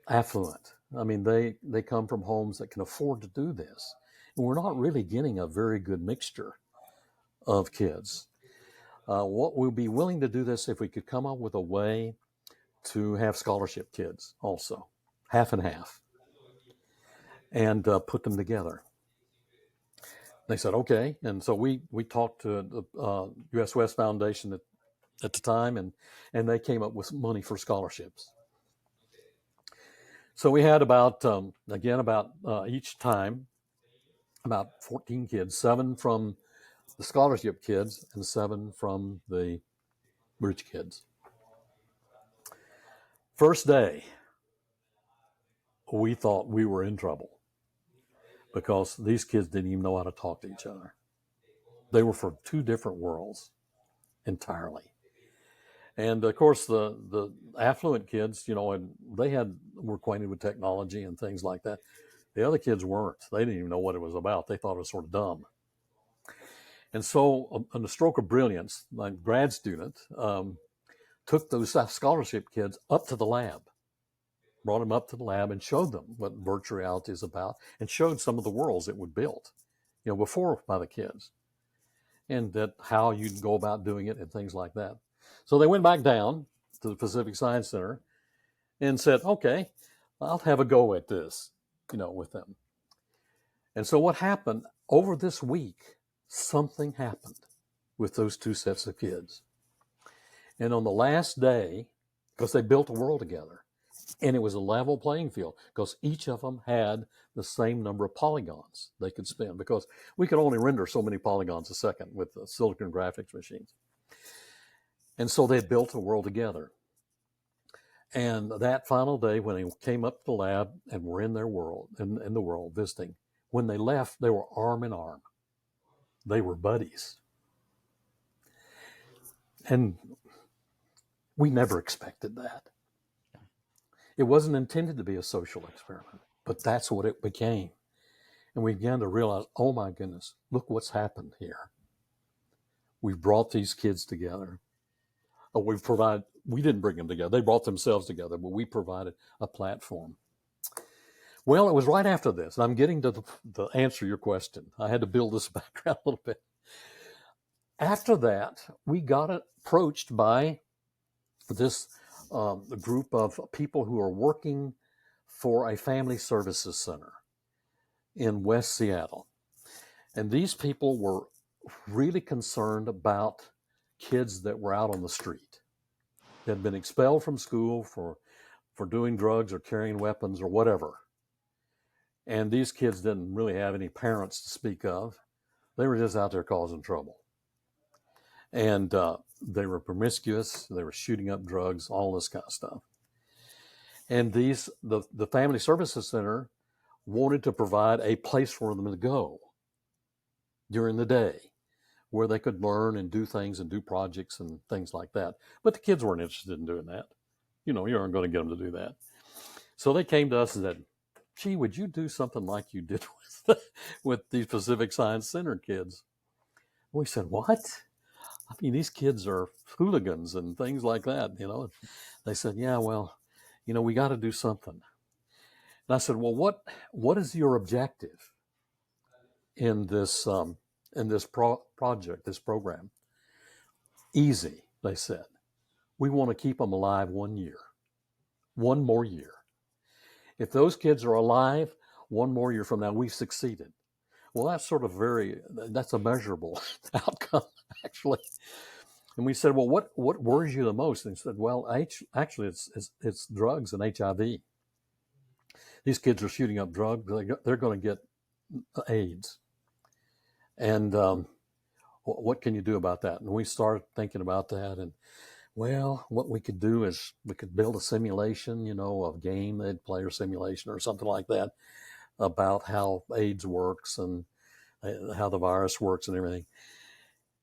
Speaker 3: affluent. I mean, they come from homes that can afford to do this. And we're not really getting a very good mixture of kids. What we'll be willing to do this if we could come up with a way to have scholarship kids also, half and half, and put them together. They said, okay. And so we talked to the U.S. West Foundation at the time, and they came up with money for scholarships. So we had about each time, about 14 kids, 7 from the scholarship kids and 7 from the rich kids. First day, we thought we were in trouble because these kids didn't even know how to talk to each other. They were from 2 different worlds entirely. And of course, the affluent kids, and they were acquainted with technology and things like that. The other kids weren't. They didn't even know what it was about. They thought it was sort of dumb. And so, on the stroke of brilliance, my grad student took those scholarship kids up to the lab, brought them up to the lab and showed them what virtual reality is about and showed some of the worlds that were built, before by the kids, and that how you'd go about doing it and things like that. So they went back down to the Pacific Science Center and said, okay, I'll have a go at this, with them. And so what happened over this week, something happened with those 2 sets of kids. And on the last day, because they built a world together, and it was a level playing field because each of them had the same number of polygons they could spin, because we could only render so many polygons a second with the silicon graphics machines. And so they built a world together. And that final day, when they came up to the lab and were in their world, in the world visiting, when they left, they were arm in arm. They were buddies. And we never expected that. It wasn't intended to be a social experiment, but that's what it became. And we began to realize, oh my goodness, look what's happened here. We've brought these kids together. We didn't bring them together. They brought themselves together, but we provided a platform. Well, it was right after this, and I'm getting to the answer your question. I had to build this background a little bit. After that, we got approached by this group of people who are working for a family services center in West Seattle. And these people were really concerned about kids that were out on the street, that had been expelled from school for doing drugs or carrying weapons or whatever. And these kids didn't really have any parents to speak of. They were just out there causing trouble. And they were promiscuous. They were shooting up drugs, all this kind of stuff. And the Family Services Center wanted to provide a place for them to go during the day where they could learn and do things and do projects and things like that. But the kids weren't interested in doing that. You aren't going to get them to do that. So they came to us and said, gee, would you do something like you did with these Pacific Science Center kids? We said, what? I mean, these kids are hooligans and things like that, They said, yeah, well, we got to do something. And I said, well, what is your objective in this project, this program? Easy, they said. we want to keep them alive 1 year, one more year. If those kids are alive 1 more year from now, we've succeeded. Well, that's a measurable outcome, actually. And we said, well, what worries you the most? And he said, well, actually, it's drugs and HIV. These kids are shooting up drugs. They're going to get AIDS. And what can you do about that? And we started thinking about that. And, well, what we could do is we could build a simulation, a game, they'd player simulation or something like that, about how AIDS works and how the virus works and everything.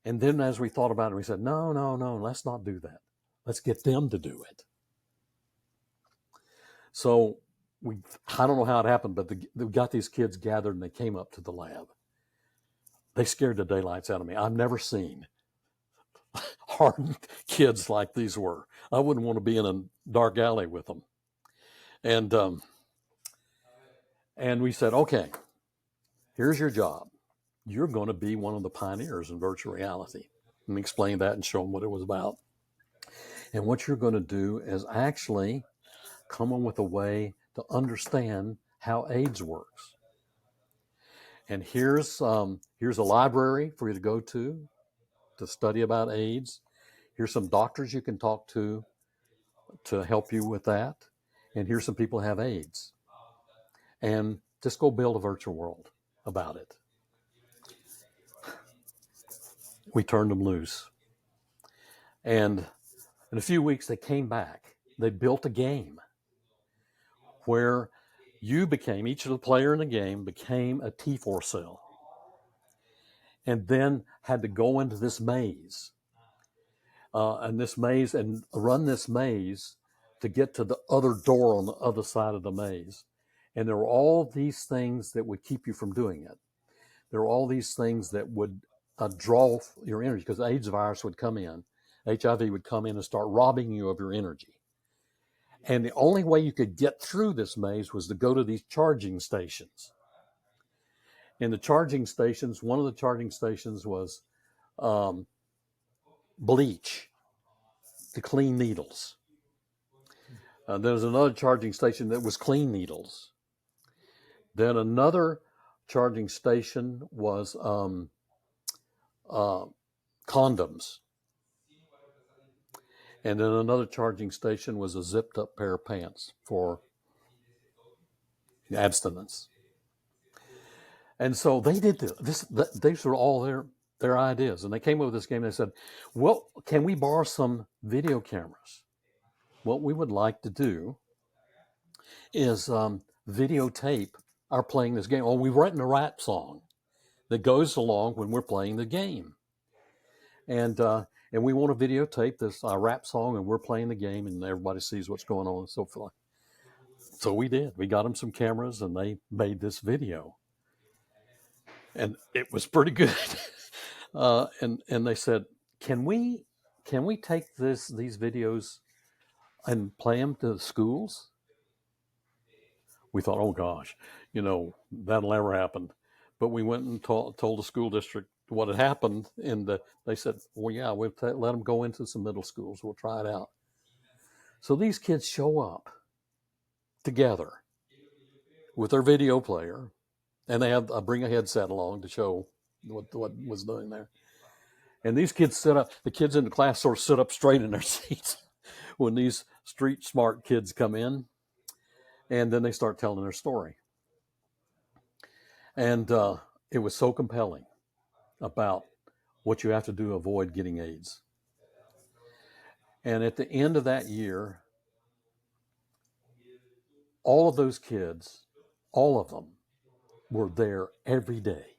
Speaker 3: And then as we thought about it, we said, no, let's not do that. Let's get them to do it. So I don't know how it happened, but we got these kids gathered and they came up to the lab. They scared the daylights out of me. I've never seen hardened kids like these were. I wouldn't want to be in a dark alley with them. And we said, okay, here's your job. You're going to be one of the pioneers in virtual reality. And explain that and show them what it was about. And what you're going to do is actually come up with a way to understand how AIDS works. And here's a library for you to go to study about AIDS. Here's some doctors you can talk to help you with that. And here's some people who have AIDS. And just go build a virtual world about it. We turned them loose. And in a few weeks, they came back. They built a game where each of the player in the game became a T4 cell. And then had to go into this maze. And run this maze to get to the other door on the other side of the maze. And there were all these things that would keep you from doing it. There were all these things that would draw your energy, because the AIDS virus would come in. HIV would come in and start robbing you of your energy. And the only way you could get through this maze was to go to these charging stations. And the charging stations, one of the charging stations was bleach to clean needles. There was another charging station that was clean needles. Then another charging station was condoms. And then another charging station was a zipped up pair of pants for abstinence. And so they did this. These were all their ideas. And they came up with this game. And they said, well, can we borrow some video cameras? What we would like to do is videotape our playing this game. Oh, we've written a rap song that goes along when we're playing the game. And we want to videotape this rap song, and we're playing the game, and everybody sees what's going on and so forth. So we did. We got them some cameras, and they made this video. And it was pretty good. And they said, can we take these videos and play them to schools? We thought, oh gosh, that'll never happen. But we went and told the school district what had happened, and they said, well, yeah, we'll let them go into some middle schools. We'll try it out. So these kids show up together with their video player, and they bring a headset along to show what was doing there. And these kids the kids in the class sort of sit up straight in their seats when these street smart kids come in, and then they start telling their story. And it was so compelling about what you have to do to avoid getting AIDS. And at the end of that year, all of those kids, all of them, were there every day.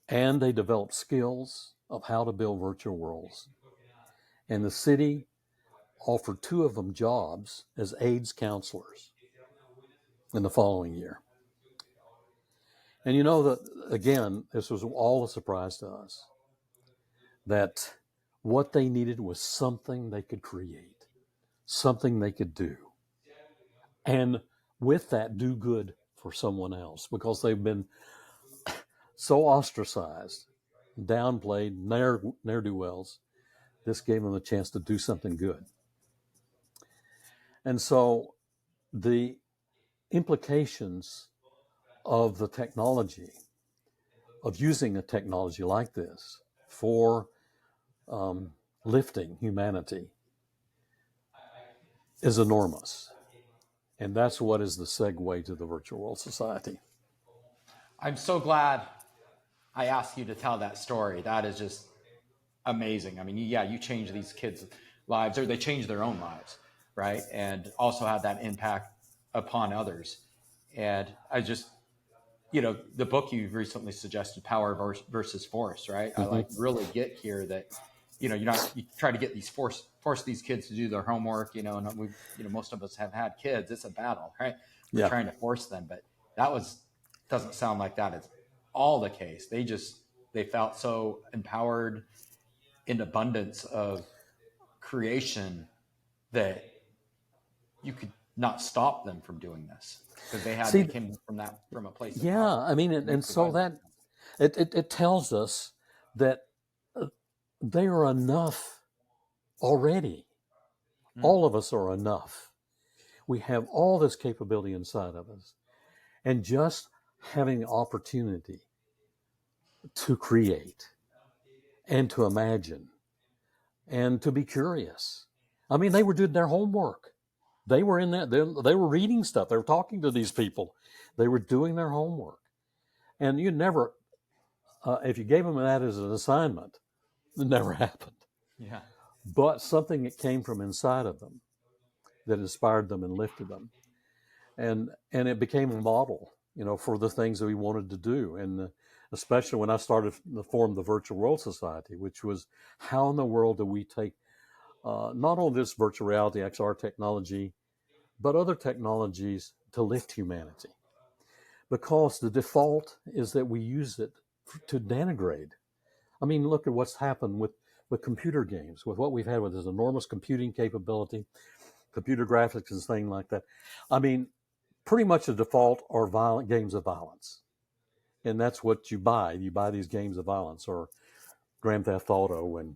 Speaker 3: And they developed skills of how to build virtual worlds. And the city offered 2 of them jobs as AIDS counselors in the following year. And that, again, this was all a surprise to us, that what they needed was something they could create, something they could do, and with that, do good for someone else, because they've been so ostracized, downplayed, ne'er-do-wells, This gave them a chance to do something good. And so the implications of the technology, of using a technology like this for lifting humanity, is enormous. And that's what is the segue to the virtual world society.
Speaker 2: I'm so glad I asked you to tell that story. That is just amazing. I mean, yeah, you change these kids' lives, or they change their own lives, right? And also have that impact upon others. And I just, the book you recently suggested, Power versus Force, right? I like really get here that, you try to get force these kids to do their homework, and we, most of us have had kids. It's a battle, right? We're trying to force them, but doesn't sound like that is all the case. They felt so empowered in abundance of creation that you could not stop them from doing this, because they came from a place of power.
Speaker 3: I mean, and so that it tells us that they are enough already. All of us are enough. We have all this capability inside of us, and just having the opportunity to create and to imagine and to be curious. I mean, they were doing their homework. They were in that. They were reading stuff. They were talking to these people. They were doing their homework. And you never, if you gave them that as an assignment, it never happened.
Speaker 2: Yeah.
Speaker 3: But something that came from inside of them that inspired them and lifted them. And it became a model, for the things that we wanted to do. And especially when I started to form the Virtual World Society, which was, how in the world do we take not only this virtual reality, XR technology, but other technologies to lift humanity? Because the default is that we use it to denigrate. I mean, look at what's happened with computer games, with what we've had with this enormous computing capability, computer graphics and things like that. I mean, pretty much the default are violent games of violence. And that's what you buy. You buy these games of violence, or Grand Theft Auto, and,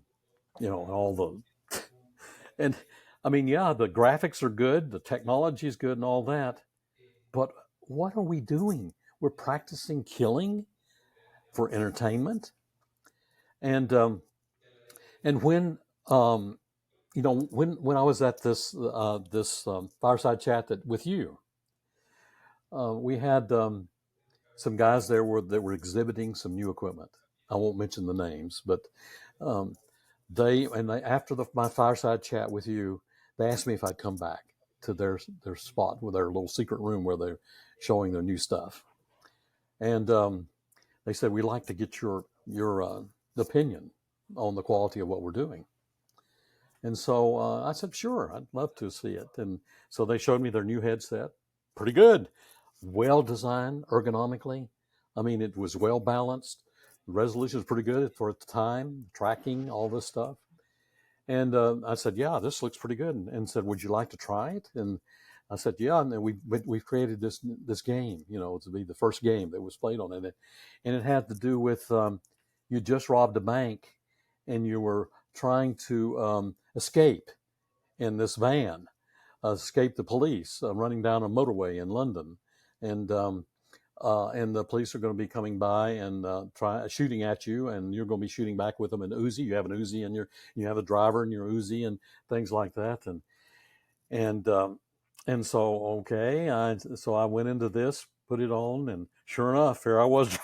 Speaker 3: and all the, and I mean, yeah, the graphics are good, the technology is good and all that. But what are we doing? We're practicing killing for entertainment. And when when I was at this fireside chat with you, we had some guys there that were exhibiting some new equipment. I won't mention the names, but they after my fireside chat with you, they asked me if I'd come back to their spot with their little secret room where they're showing their new stuff. And they said, we'd like to get your opinion on the quality of what we're doing. And so I said, sure, I'd love to see it. And so they showed me their new headset. Pretty good. Well designed ergonomically. I mean, it was well balanced. The resolution was pretty good for the time, tracking, all this stuff. And I said, yeah, this looks pretty good. And said, would you like to try it? And I said, yeah. And then we've created this game, to be the first game that was played on it. And it had to do with you just robbed a bank and you were trying to escape in this van, escape the police running down a motorway in London. And the police are going to be coming by and shooting at you, and you're going to be shooting back with them in Uzi. You have an Uzi, and you have a driver in your Uzi, and things like that. And so okay, so I went into this, put it on, and sure enough, here I was.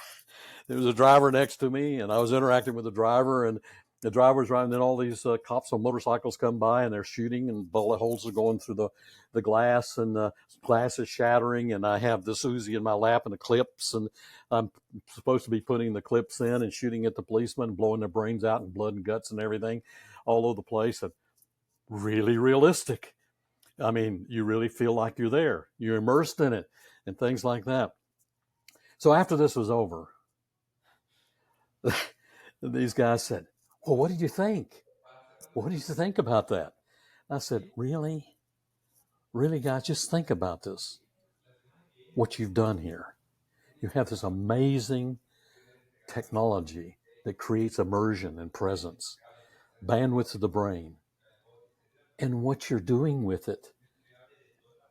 Speaker 3: There was a driver next to me, and I was interacting with the driver, and the driver was driving. Then all these cops on motorcycles come by, and they're shooting, and bullet holes are going through the glass, and the glass is shattering. And I have this Uzi in my lap and the clips, and I'm supposed to be putting the clips in and shooting at the policemen, blowing their brains out and blood and guts and everything all over the place. And really realistic. I mean, you really feel like you're there. You're immersed in it and things like that. So after this was over, these guys said, well, what did you think? What did you think about that? I said, really, guys, just think about this, what you've done here. You have this amazing technology that creates immersion and presence bandwidth of the brain, and what you're doing with it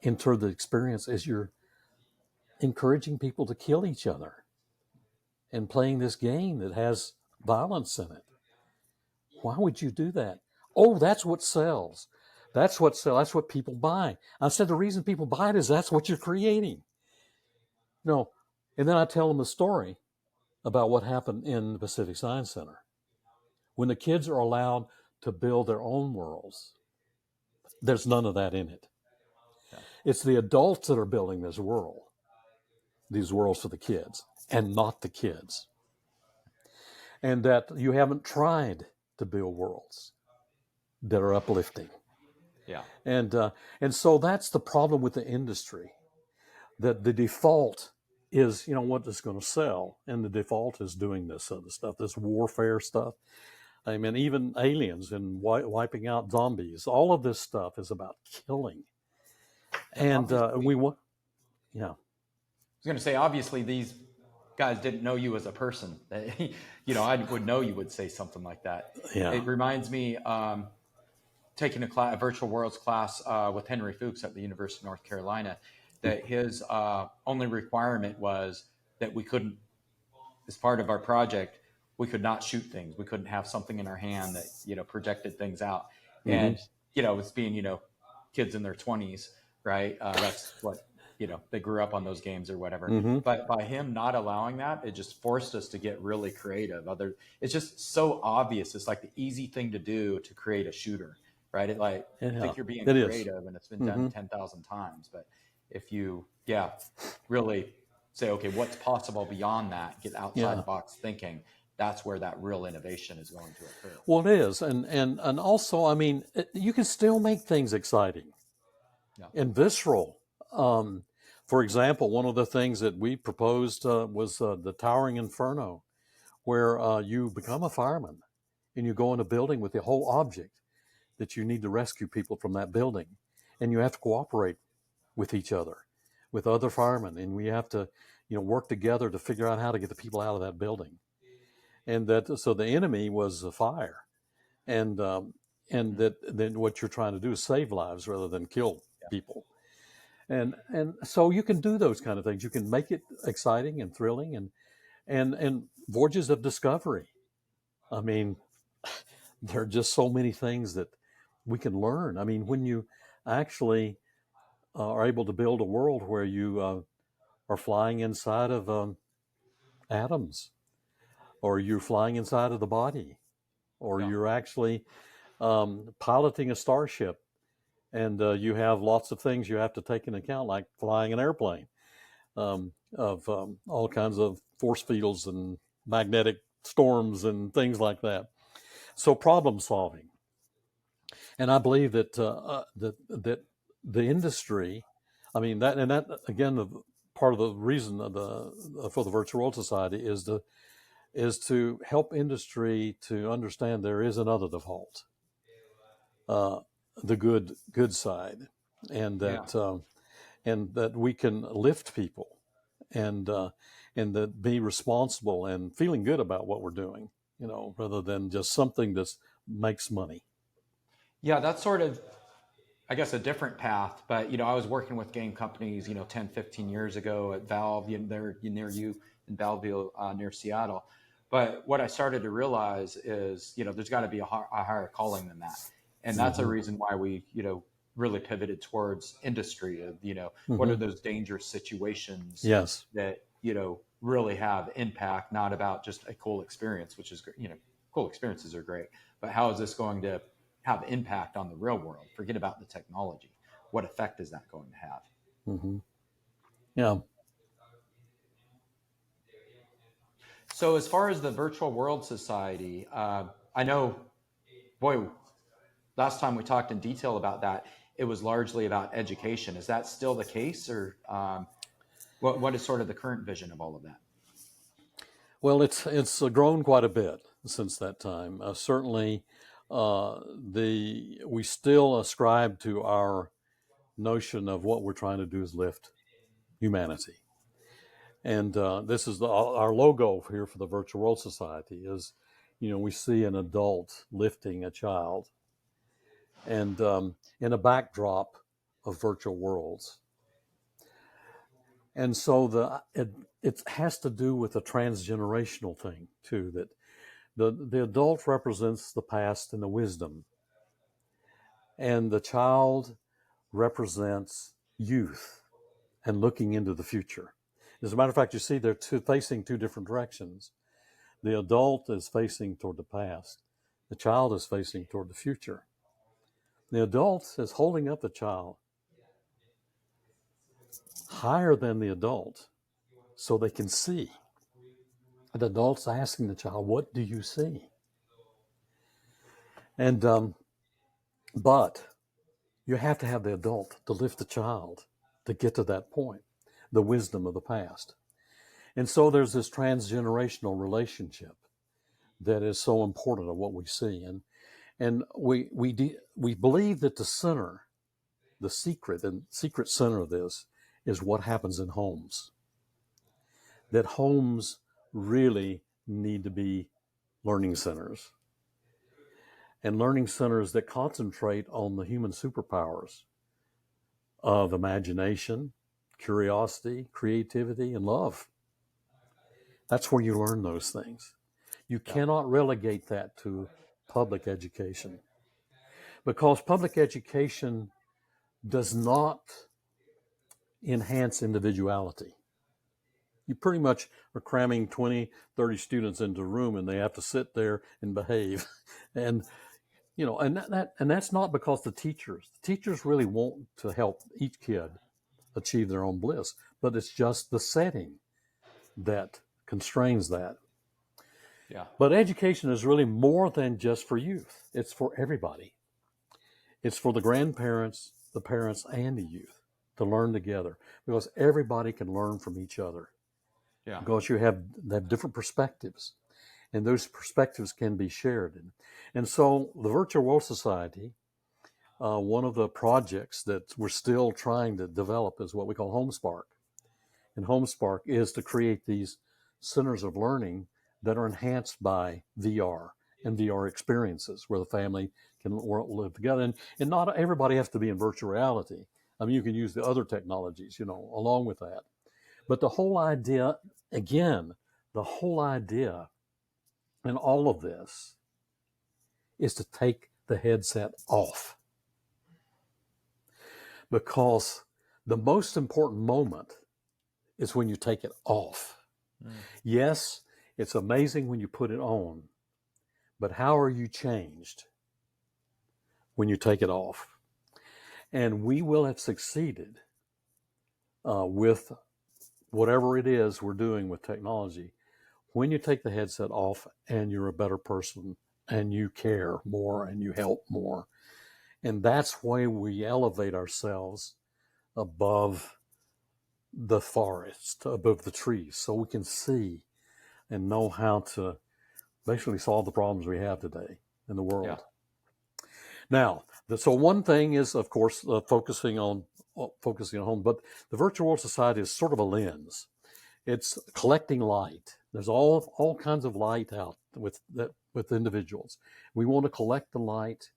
Speaker 3: into the experience is you're encouraging people to kill each other and playing this game that has violence in it. Why would you do that? Oh, that's what sells. That's what sells. That's what people buy. I said the reason people buy it is that's what you're creating. No, and then I tell them a story about what happened in the Pacific Science Center. When the kids are allowed to build their own worlds, there's none of that in it.
Speaker 2: Yeah.
Speaker 3: It's the adults that are building this world, these worlds for the kids, and not the kids. And that you haven't tried to build worlds that are uplifting.
Speaker 2: Yeah.
Speaker 3: And so that's the problem with the industry, that the default is, what is going to sell. And the default is doing this other stuff, this warfare stuff. I mean, even aliens and wiping out zombies, all of this stuff is about killing. And we want, yeah.
Speaker 2: I was going to say, obviously, these guys didn't know you as a person. I would know you would say something like that.
Speaker 3: Yeah.
Speaker 2: It reminds me, taking a virtual worlds class with Henry Fuchs at the University of North Carolina, that his only requirement was that we couldn't, as part of our project, we could not shoot things. We couldn't have something in our hand that, projected things out.
Speaker 3: Mm-hmm.
Speaker 2: And, it's being, kids in their 20s, right? That's what, they grew up on those games or whatever.
Speaker 3: Mm-hmm.
Speaker 2: But by him not allowing that, it just forced us to get really creative. It's just so obvious. It's like the easy thing to do to create a shooter, right? I think you're being creative, and it's been done 10,000 times. But if you, really say, okay, what's possible beyond that, get outside the box thinking, that's where that real innovation is going to occur.
Speaker 3: Well, it is. And also, I mean, you can still make things exciting and visceral. For example, one of the things that we proposed was the Towering Inferno, where you become a fireman and you go in a building with the whole object that you need to rescue people from that building. And you have to cooperate with each other, with other firemen. And we have to, work together to figure out how to get the people out of that building. And so the enemy was a fire. And that then what you're trying to do is save lives rather than kill people. And so you can do those kind of things. You can make it exciting and thrilling and voyages of discovery. I mean, there are just so many things that we can learn. I mean, when you actually are able to build a world where you are flying inside of atoms, or you're flying inside of the body, or you're actually piloting a starship, and you have lots of things you have to take into account, like flying an airplane, of all kinds of force fields and magnetic storms and things like that. So problem solving. And I believe that that the industry, I mean, that again, the part of the reason for the Virtual World Society is to help industry to understand there is another default, the good side, and that we can lift people, and that be responsible and feeling good about what we're doing, rather than just something that makes money.
Speaker 2: Yeah, that's sort of, I guess, a different path. But, I was working with game companies, 10, 15 years ago at Valve. They're near you in Belleville, near Seattle. But what I started to realize is, there's got to be a higher calling than that. And that's a reason why we, really pivoted towards industry of, what are those dangerous situations that, really have impact, not about just a cool experience, which is, cool experiences are great, but how is this going to have impact on the real world? Forget about the technology. What effect is that going to have?
Speaker 3: Mm-hmm. Yeah.
Speaker 2: So as far as the Virtual World Society, I know, boy, last time we talked in detail about that, it was largely about education. Is that still the case, or what is sort of the current vision of all of that?
Speaker 3: Well, it's grown quite a bit since that time. Certainly, we still ascribe to our notion of what we're trying to do is lift humanity. And this is our logo here for the Virtual World Society We see an adult lifting a child, and in a backdrop of virtual worlds. And so it has to do with a transgenerational thing too, that the adult represents the past and the wisdom, and the child represents youth and looking into the future. As a matter of fact, you see they're facing two different directions. The adult is facing toward the past. The child is facing toward the future. The adult is holding up the child higher than the adult so they can see. The adult's asking the child, "What do you see?" And but you have to have the adult to lift the child to get to that point, the wisdom of the past. And so there's this transgenerational relationship that is so important of what we see. And we believe that the secret center of this is what happens in homes. That homes really need to be learning centers, and learning centers that concentrate on the human superpowers of imagination, curiosity, creativity, and love. That's where you learn those things. You cannot relegate that to public education, because public education does not enhance individuality. You pretty much are cramming 20, 30 students into a room, and they have to sit there and behave. And and that's not because the teachers really want to help each kid achieve their own bliss, but it's just the setting that constrains that.
Speaker 2: Yeah.
Speaker 3: But education is really more than just for youth. It's for everybody. It's for the grandparents, the parents, and the youth to learn together, because everybody can learn from each other.
Speaker 2: Yeah.
Speaker 3: Because you have different perspectives, and those perspectives can be shared. And so the Virtual World Society, one of the projects that we're still trying to develop is what we call HomeSpark. And HomeSpark is to create these centers of learning that are enhanced by VR and VR experiences where the family can live together. And not everybody has to be in virtual reality. I mean, you can use the other technologies, along with that. But the whole idea, again, the whole idea in all of this is to take the headset off. Because the most important moment is when you take it off. Yes, it's amazing when you put it on, but how are you changed when you take it off? And we will have succeeded with whatever it is we're doing with technology when you take the headset off and you're a better person and you care more and you help more. And that's why we elevate ourselves above the forest, above the trees, so we can see and know how to basically solve the problems we have today in the world.
Speaker 2: Yeah.
Speaker 3: Now, so one thing is, of course, focusing on home, but the Virtual World Society is sort of a lens. It's collecting light. There's all kinds of light out with individuals. We want to collect the light,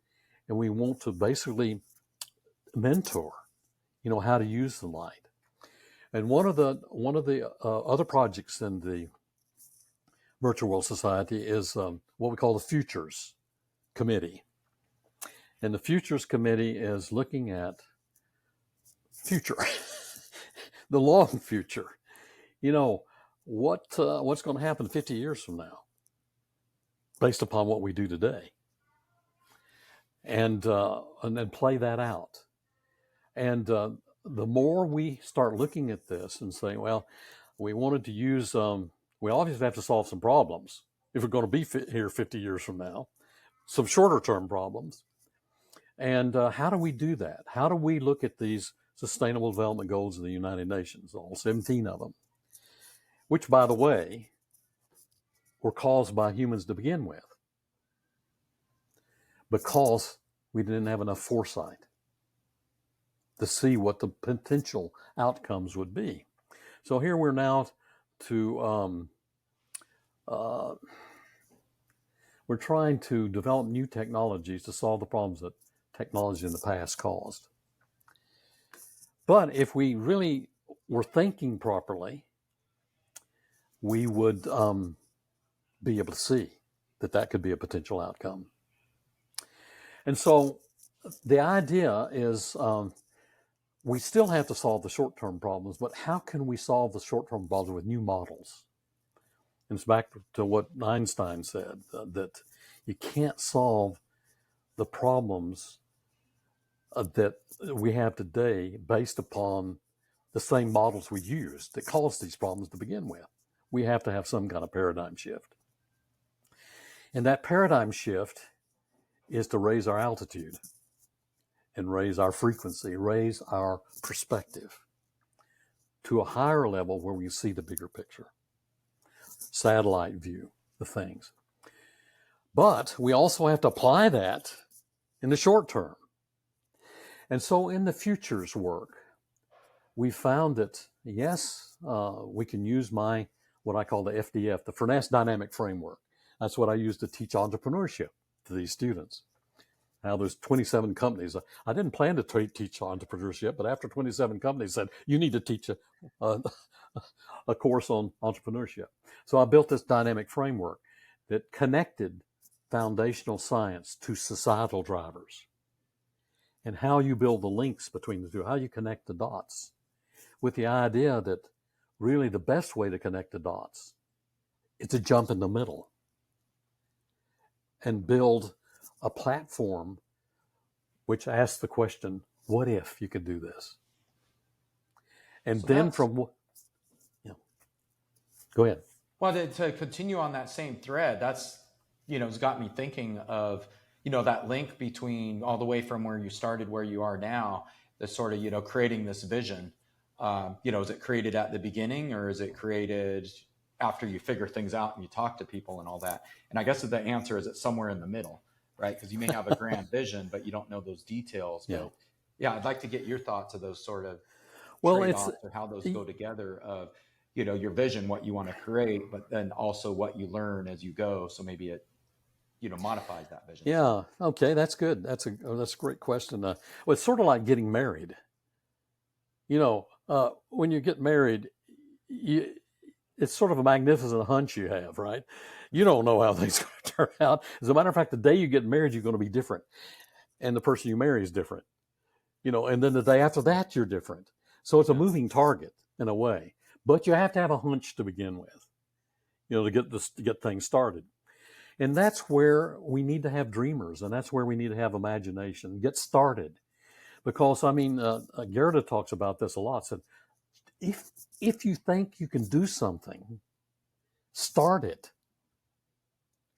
Speaker 3: and we want to basically mentor, how to use the light. And one of the other projects in the Virtual World Society is what we call the Futures Committee. And the Futures Committee is looking at future, the long future. What's going to happen 50 years from now, based upon what we do today, and then play that out. And the more we start looking at this and saying, well, we wanted to use, we obviously have to solve some problems if we're going to be here 50 years from now, some shorter term problems. And how do we do that? How do we look at these Sustainable Development Goals of the United Nations, all 17 of them, which, by the way, were caused by humans to begin with, because we didn't have enough foresight to see what the potential outcomes would be. So here we're now to We're trying to develop new technologies to solve the problems that technology in the past caused. But if we really were thinking properly, we would be able to see that could be a potential outcome. And so the idea is we still have to solve the short-term problems, but how can we solve the short-term problems with new models? And it's back to what Einstein said, that you can't solve the problems that we have today based upon the same models we used that caused these problems to begin with. We have to have some kind of paradigm shift. And that paradigm shift is to raise our altitude and raise our frequency, raise our perspective to a higher level where we see the bigger picture, satellite view of things. But we also have to apply that in the short term. And so in the futures work, we found that, yes, we can use what I call the FDF, the Furness Dynamic Framework. That's what I use to teach entrepreneurship to these students. Now there's 27 companies. I didn't plan to teach entrepreneurship, but after 27 companies said, you need to teach a course on entrepreneurship. So I built this dynamic framework that connected foundational science to societal drivers and how you build the links between the two, how you connect the dots, with the idea that really the best way to connect the dots is to jump in the middle and build a platform which asks the question, what if you could do this? And so then go ahead.
Speaker 2: Well, to continue on that same thread, that's, it's got me thinking of, that link between all the way from where you started, where you are now, the sort of, creating this vision. Is it created at the beginning, or is it created after you figure things out and you talk to people and all that? And I guess the answer is it's somewhere in the middle, right? Because you may have a grand vision, but you don't know those details.
Speaker 3: Yeah.
Speaker 2: But yeah, I'd like to get your thoughts of those sort of trade-offs or how those go together of, your vision, what you want to create, but then also what you learn as you go. So maybe it, modifies that vision.
Speaker 3: Yeah. Okay. That's good. That's a great question. Well, it's sort of like getting married. When you get married, it's sort of a magnificent hunch you have, right? You don't know how things are going to turn out. As a matter of fact, the day you get married, you're going to be different. And the person you marry is different, and then the day after that, you're different. So it's a moving target in a way, but you have to have a hunch to begin with, to get things started. And that's where we need to have dreamers, and that's where we need to have imagination, get started. Because, Gerda talks about this a lot, said, if you think you can do something, start it.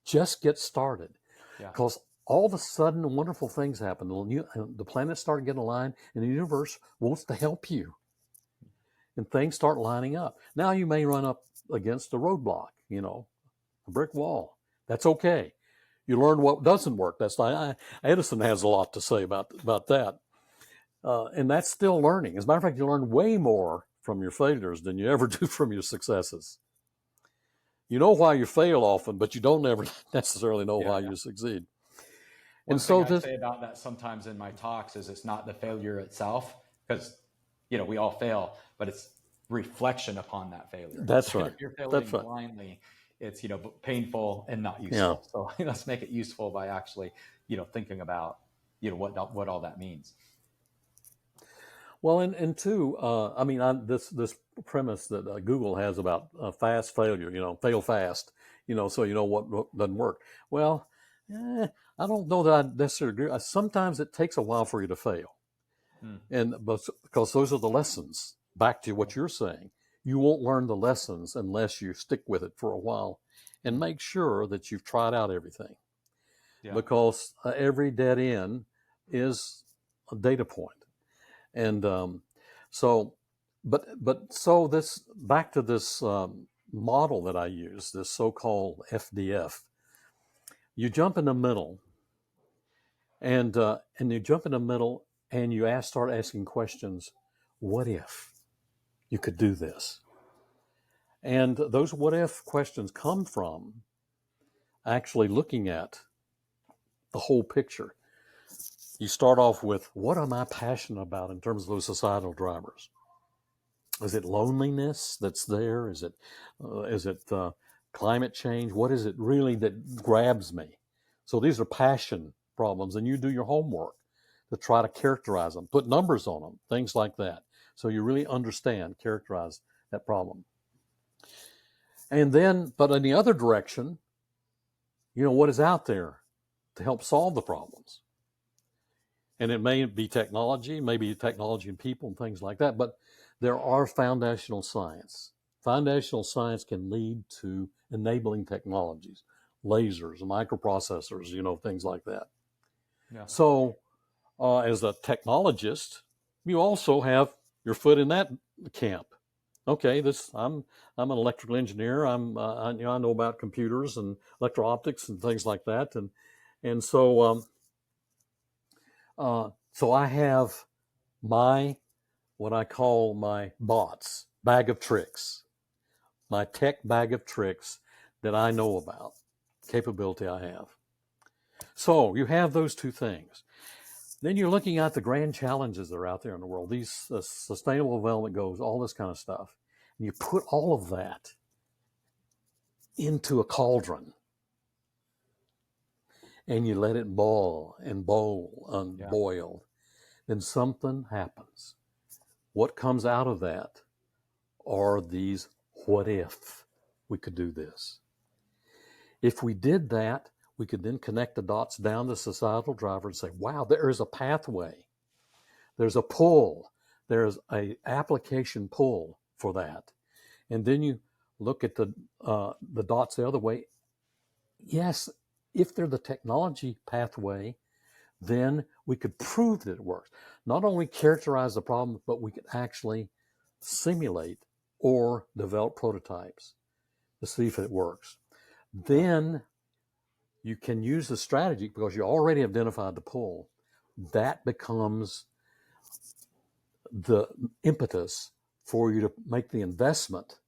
Speaker 3: Just get started. Because all of a sudden, wonderful things happen. The planets start getting aligned, and the universe wants to help you. And things start lining up. Now you may run up against a roadblock, a brick wall. That's okay. You learn what doesn't work. Edison has a lot to say about that. And that's still learning. As a matter of fact, you learn way more from your failures than you ever do from your successes. You know why you fail often, but you don't ever necessarily know why you succeed.
Speaker 2: One thing I say about that sometimes in my talks is it's not the failure itself, because we all fail, but it's reflection upon that failure.
Speaker 3: That's right.
Speaker 2: If you're failing blindly, it's painful and not useful.
Speaker 3: Yeah.
Speaker 2: So let's make it useful by actually thinking about what all that means.
Speaker 3: Well, and two, this premise that Google has about fast failure, fail fast, so what doesn't work. Well, I don't know that I necessarily agree. Sometimes it takes a while for you to fail, because those are the lessons. Back to what you're saying, you won't learn the lessons unless you stick with it for a while, and make sure that you've tried out everything, because every dead end is a data point. And so this back to this model that I use, this so-called FDF. You jump in the middle, and you jump in the middle, and you start asking questions. What if you could do this? And those what if questions come from actually looking at the whole picture. You start off with, what am I passionate about in terms of those societal drivers? Is it loneliness that's there? Is it climate change? What is it really that grabs me? So these are passion problems, and you do your homework to try to characterize them, put numbers on them, things like that. So you really understand, characterize that problem. And then, but in the other direction, what is out there to help solve the problems? And it may be technology, maybe technology and people and things like that, but there are foundational science. Foundational science can lead to enabling technologies, lasers, microprocessors, things like that.
Speaker 2: Yeah.
Speaker 3: So as a technologist, you also have your foot in that camp. Okay, I'm an electrical engineer. I know about computers and electro-optics and things like that, and so I have what I call my bots, bag of tricks, my tech bag of tricks that I know about, capability I have. So you have those two things. Then you're looking at the grand challenges that are out there in the world, these sustainable development goals, all this kind of stuff. And you put all of that into a cauldron and you let it boil and boil. Then something happens. What comes out of that are these, what if we could do this? If we did that, we could then connect the dots down the societal driver and say, wow, there is a pathway. There's a pull. There's a application pull for that. And then you look at the dots the other way. Yes, if they're the technology pathway, then we could prove that it works. Not only characterize the problem, but we could actually simulate or develop prototypes to see if it works. Then you can use the strategy because you already identified the pull. That becomes the impetus for you to make the investment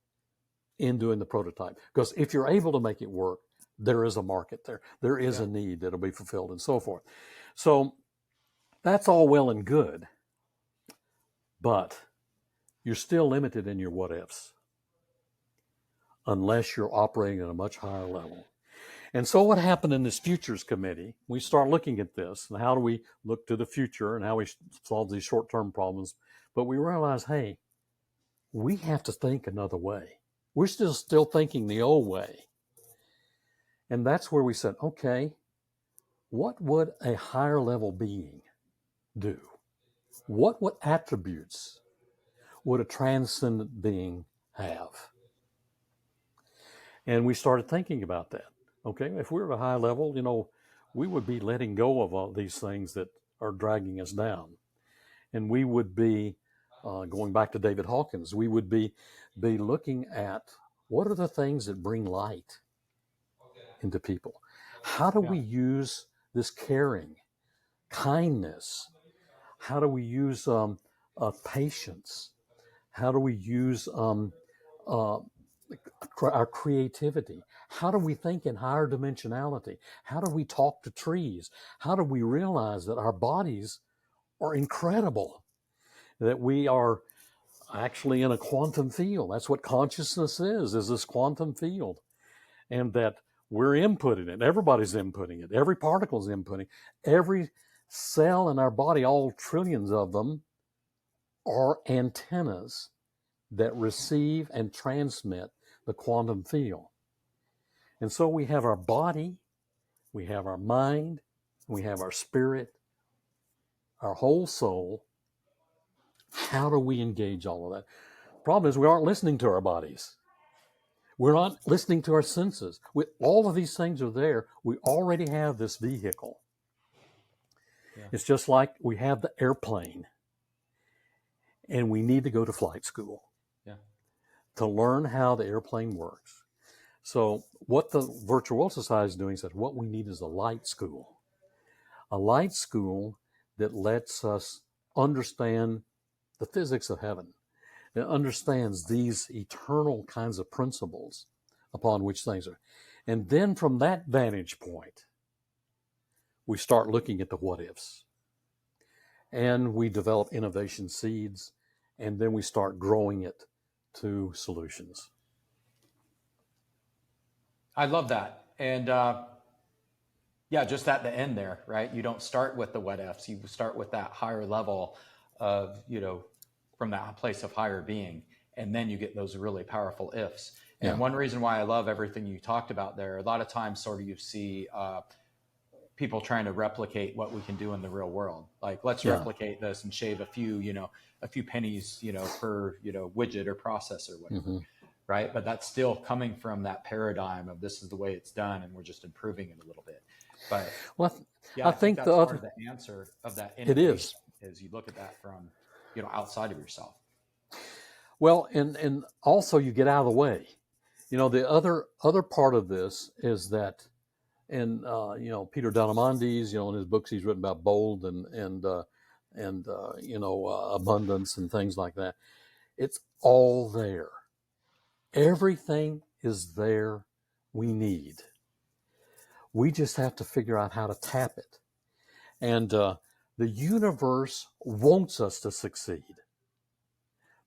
Speaker 3: in doing the prototype. Because if you're able to make it work, there is a market there. There is a need that'll be fulfilled and so forth. So that's all well and good, but you're still limited in your what ifs unless you're operating at a much higher level. And so what happened in this futures committee, we start looking at this and how do we look to the future and how we solve these short-term problems. But we realize, hey, we have to think another way. We're still thinking the old way. And that's where we said, okay, what would a higher level being do? What attributes would a transcendent being have? And we started thinking about that. Okay, if we were at a high level, we would be letting go of all these things that are dragging us down. And we would be, going back to David Hawkins, we would be looking at what are the things that bring light into people? How do we use this caring, kindness? How do we use patience? How do we use our creativity? How do we think in higher dimensionality? How do we talk to trees? How do we realize that our bodies are incredible? That we are actually in a quantum field. That's what consciousness is this quantum field. And that we're inputting it. Everybody's inputting it. Every particle is inputting. Every cell in our body, all trillions of them, are antennas that receive and transmit the quantum field. And so we have our body, we have our mind, we have our spirit, our whole soul. How do we engage all of that? The problem is we aren't listening to our bodies. We're not listening to our senses. With all of these things are there, we already have this vehicle. Yeah. It's just like we have the airplane and we need to go to flight school to learn how the airplane works. So what the Virtual World Society is doing is that what we need is a light school that lets us understand the physics of heaven. It understands these eternal kinds of principles upon which things are. And then from that vantage point, we start looking at the what ifs. And we develop innovation seeds, and then we start growing it to solutions.
Speaker 2: I love that. And yeah, just at the end there, right? You don't start with the what ifs. You start with that higher level of, from that place of higher being. And then you get those really powerful ifs. And one reason why I love everything you talked about there, a lot of times sort of you see people trying to replicate what we can do in the real world. Like, let's replicate this and shave a few pennies, per, widget or process or whatever. Right. But that's still coming from that paradigm of this is the way it's done. And we're just improving it a little bit. But I think that's part of the answer of that innovation is you look at that from, outside of yourself.
Speaker 3: Well, and also you get out of the way. The other part of this is that, and Peter Diamandis, in his books he's written about bold and abundance and things like that. It's all there. Everything is there we need. We just have to figure out how to tap it. And the universe wants us to succeed.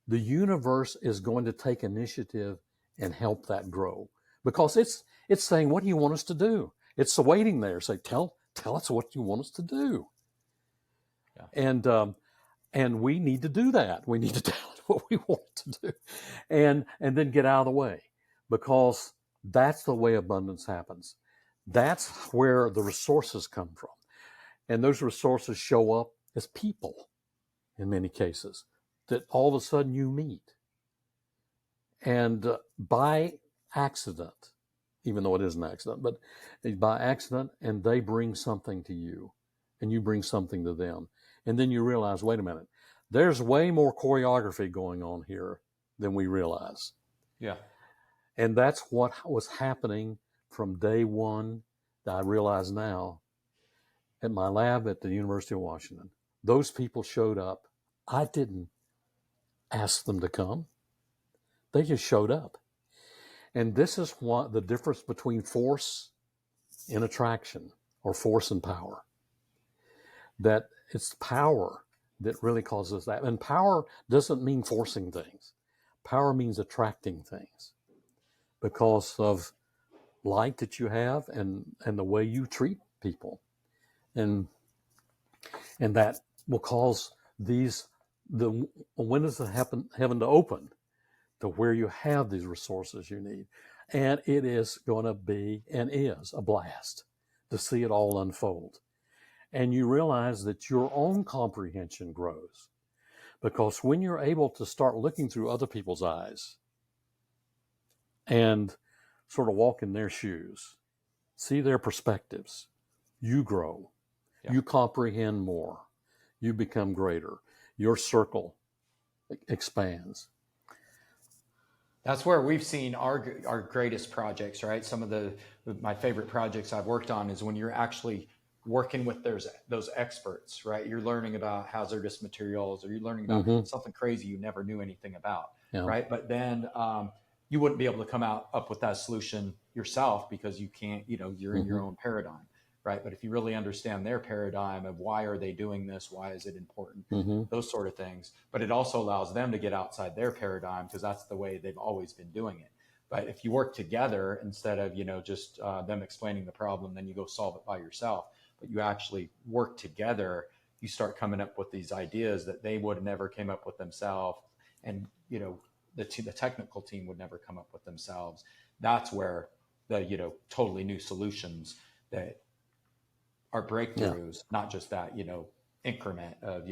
Speaker 3: The universe is going to take initiative and help that grow, because it's saying, what do you want us to do? It's waiting there. Say, tell us what you want us to do. Yeah. And we need to do that. We need to tell it what we want to do, and then get out of the way, because that's the way abundance happens. That's where the resources come from. And those resources show up as people in many cases that all of a sudden you meet. And by accident, even though it is an accident, but by accident, and they bring something to you and you bring something to them. And then you realize, wait a minute, there's way more choreography going on here than we realize.
Speaker 2: Yeah.
Speaker 3: And that's what was happening from day one that I realize now at my lab at the University of Washington. Those people showed up. I didn't ask them to come. They just showed up. And this is what the difference between force and attraction, or force and power. That it's power that really causes that. And power doesn't mean forcing things. Power means attracting things because of light that you have and the way you treat people. And that will cause the windows of heaven to open to where you have these resources you need. And it is going to be, and is, a blast to see it all unfold. And you realize that your own comprehension grows, because when you're able to start looking through other people's eyes and sort of walk in their shoes, see their perspectives, you grow. Yeah. You comprehend more. You become greater. Your circle expands.
Speaker 2: That's where we've seen our greatest projects, right? Some of my favorite projects I've worked on is when you're actually working with those experts, right? You're learning about hazardous materials, or you're learning about something crazy you never knew anything about, right? But then you wouldn't be able to come up with that solution yourself, because you can't, you're in your own paradigm, right? But if you really understand their paradigm of why are they doing this, why is it important, those sort of things. But it also allows them to get outside their paradigm, because that's the way they've always been doing it. But if you work together, instead of, just them explaining the problem, then you go solve it by yourself, but you actually work together, you start coming up with these ideas that they would have never came up with themselves. And, the technical team would never come up with themselves. That's where the, totally new solutions that are breakthroughs, not just that, increment of,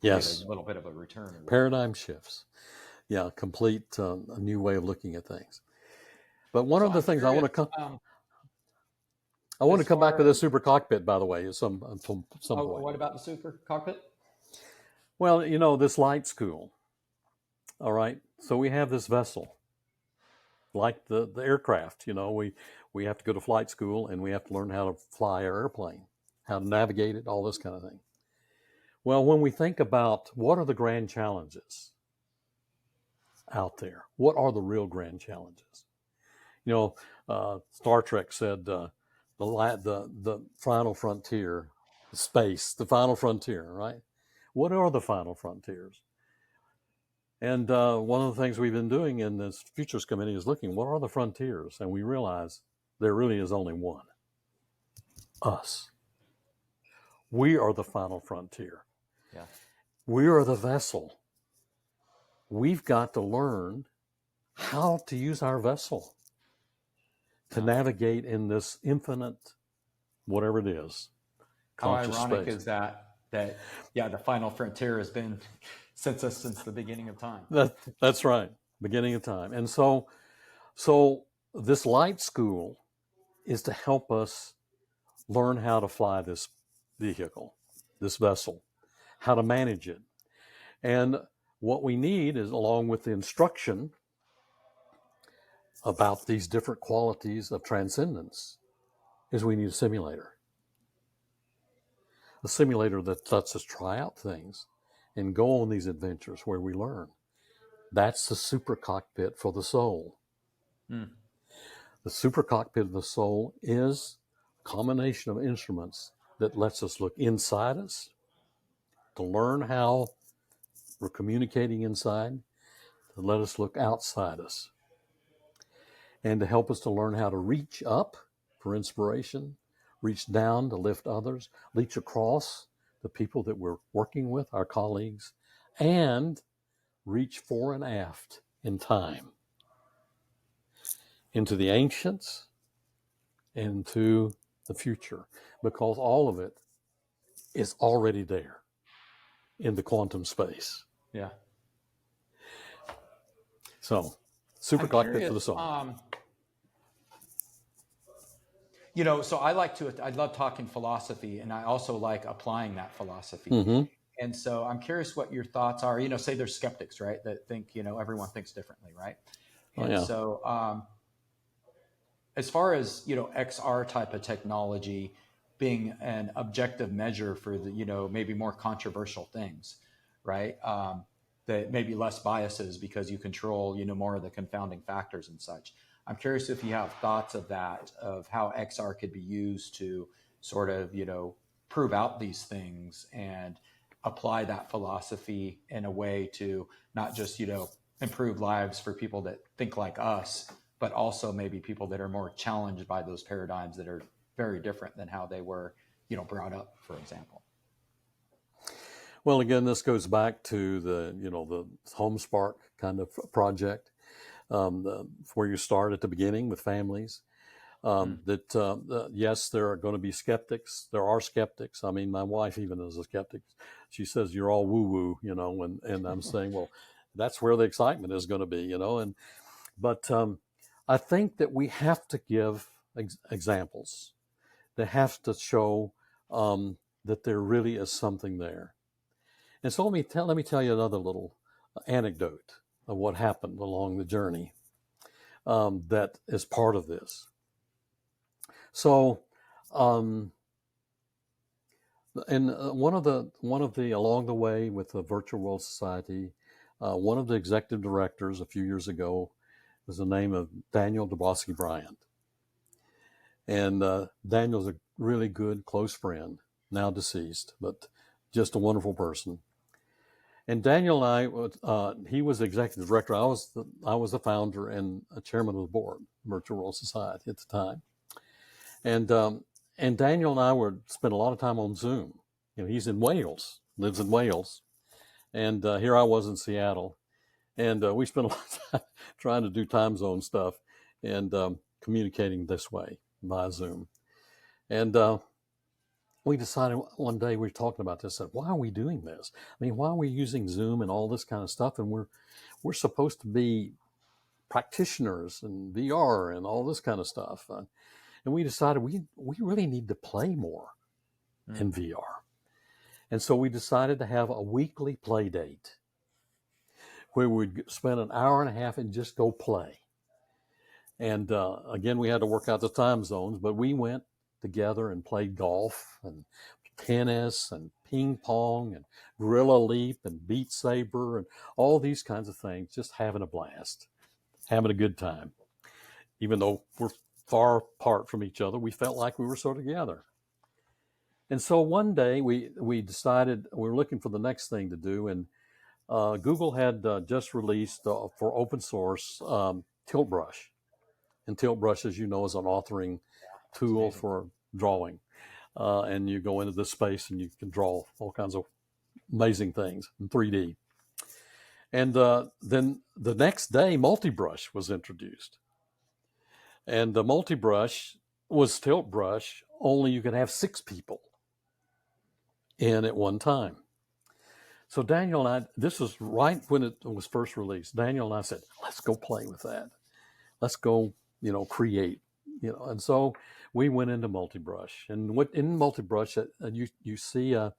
Speaker 3: yes,
Speaker 2: a little bit of a return.
Speaker 3: Paradigm shifts. Yeah, complete a new way of looking at things. But one of the things I want to come back to the super cockpit, by the way, at some point.
Speaker 2: What about the super cockpit?
Speaker 3: Well, this light school. All right. So we have this vessel, like the aircraft. We have to go to flight school, and we have to learn how to fly our airplane, how to navigate it, all this kind of thing. Well, when we think about what are the grand challenges out there, what are the real grand challenges? You know, Star Trek said the final frontier, space, the final frontier, right? What are the final frontiers? And one of the things we've been doing in this Futures Committee is looking, what are the frontiers? And we realize there really is only one: us. We are the final frontier.
Speaker 2: Yeah.
Speaker 3: We are the vessel. We've got to learn how to use our vessel to navigate in this infinite, whatever it is,
Speaker 2: How
Speaker 3: conscious
Speaker 2: ironic
Speaker 3: space.
Speaker 2: is that yeah, the final frontier has been since the beginning of time.
Speaker 3: That's right, beginning of time. And so this light school is to help us learn how to fly this vehicle, this vessel, how to manage it. And what we need is, along with the instruction about these different qualities of transcendence, is we need a simulator. A simulator that lets us try out things and go on these adventures where we learn. That's the super cockpit for the soul.
Speaker 2: Mm.
Speaker 3: The super cockpit of the soul is a combination of instruments that lets us look inside us, to learn how we're communicating inside, to let us look outside us, and to help us to learn how to reach up for inspiration, reach down to lift others, reach across the people that we're working with, our colleagues, and reach fore and aft in time, into the ancients, into the future, because all of it is already there in the quantum space.
Speaker 2: Yeah.
Speaker 3: So, super
Speaker 2: I'm
Speaker 3: cockpit for the
Speaker 2: curious,
Speaker 3: soul.
Speaker 2: So I love talking philosophy, and I also like applying that philosophy.
Speaker 3: Mm-hmm.
Speaker 2: And so I'm curious what your thoughts are. Say there's skeptics, right? That think, everyone thinks differently, right?
Speaker 3: Oh,
Speaker 2: And
Speaker 3: yeah.
Speaker 2: so as far as, XR type of technology being an objective measure for the, maybe more controversial things, right? That maybe less biases because you control, more of the confounding factors and such. I'm curious if you have thoughts of that, of how XR could be used to sort of, prove out these things and apply that philosophy in a way to not just, improve lives for people that think like us, but also maybe people that are more challenged by those paradigms that are very different than how they were, brought up, for example.
Speaker 3: Well, again, this goes back to the Home Spark kind of project, where you start at the beginning with families. Yes, there are going to be skeptics. There are skeptics. I mean, my wife even is a skeptic. She says you're all woo-woo, and I'm saying, well, that's where the excitement is going to be, But I think that we have to give examples. They have to show that there really is something there. And so let me tell you another little anecdote of what happened along the journey that is part of this. So, and one of the along the way with the Virtual World Society, one of the executive directors a few years ago was the name of Daniel DeBosky Bryant, and Daniel's a really good close friend, now deceased, but just a wonderful person. And Daniel and I, he was the executive director. I was the founder and chairman of the board, Virtual World Society at the time. And Daniel and I would spend a lot of time on Zoom. He's in Wales, lives in Wales, and here I was in Seattle, and we spent a lot of time trying to do time zone stuff and communicating this way via Zoom. And we decided one day, we were talking about this, said, why are we doing this? I mean, why are we using Zoom and all this kind of stuff? And we're supposed to be practitioners and VR and all this kind of stuff. And we decided we really need to play more in VR. And so we decided to have a weekly play date where we'd spend an hour and a half and just go play. And again, we had to work out the time zones, but we went together and played golf and tennis and ping pong and gorilla leap and beat saber and all these kinds of things, just having a blast, having a good time. even though we're far apart from each other, we felt like we were so together. And so one day we decided we were looking for the next thing to do, and Google had just released for open source Tilt Brush. And Tilt Brush, as you know, is an authoring tool for drawing. And you go into this space and you can draw all kinds of amazing things in 3D. And then the next day, Multibrush was introduced. And the Multibrush was Tilt Brush, only you could have 6 people in at one time. So Daniel and I, this was right when it was first released. Daniel and I said, let's go play with that. Let's go, create, And so we went into Multibrush. And what in Multibrush, you see at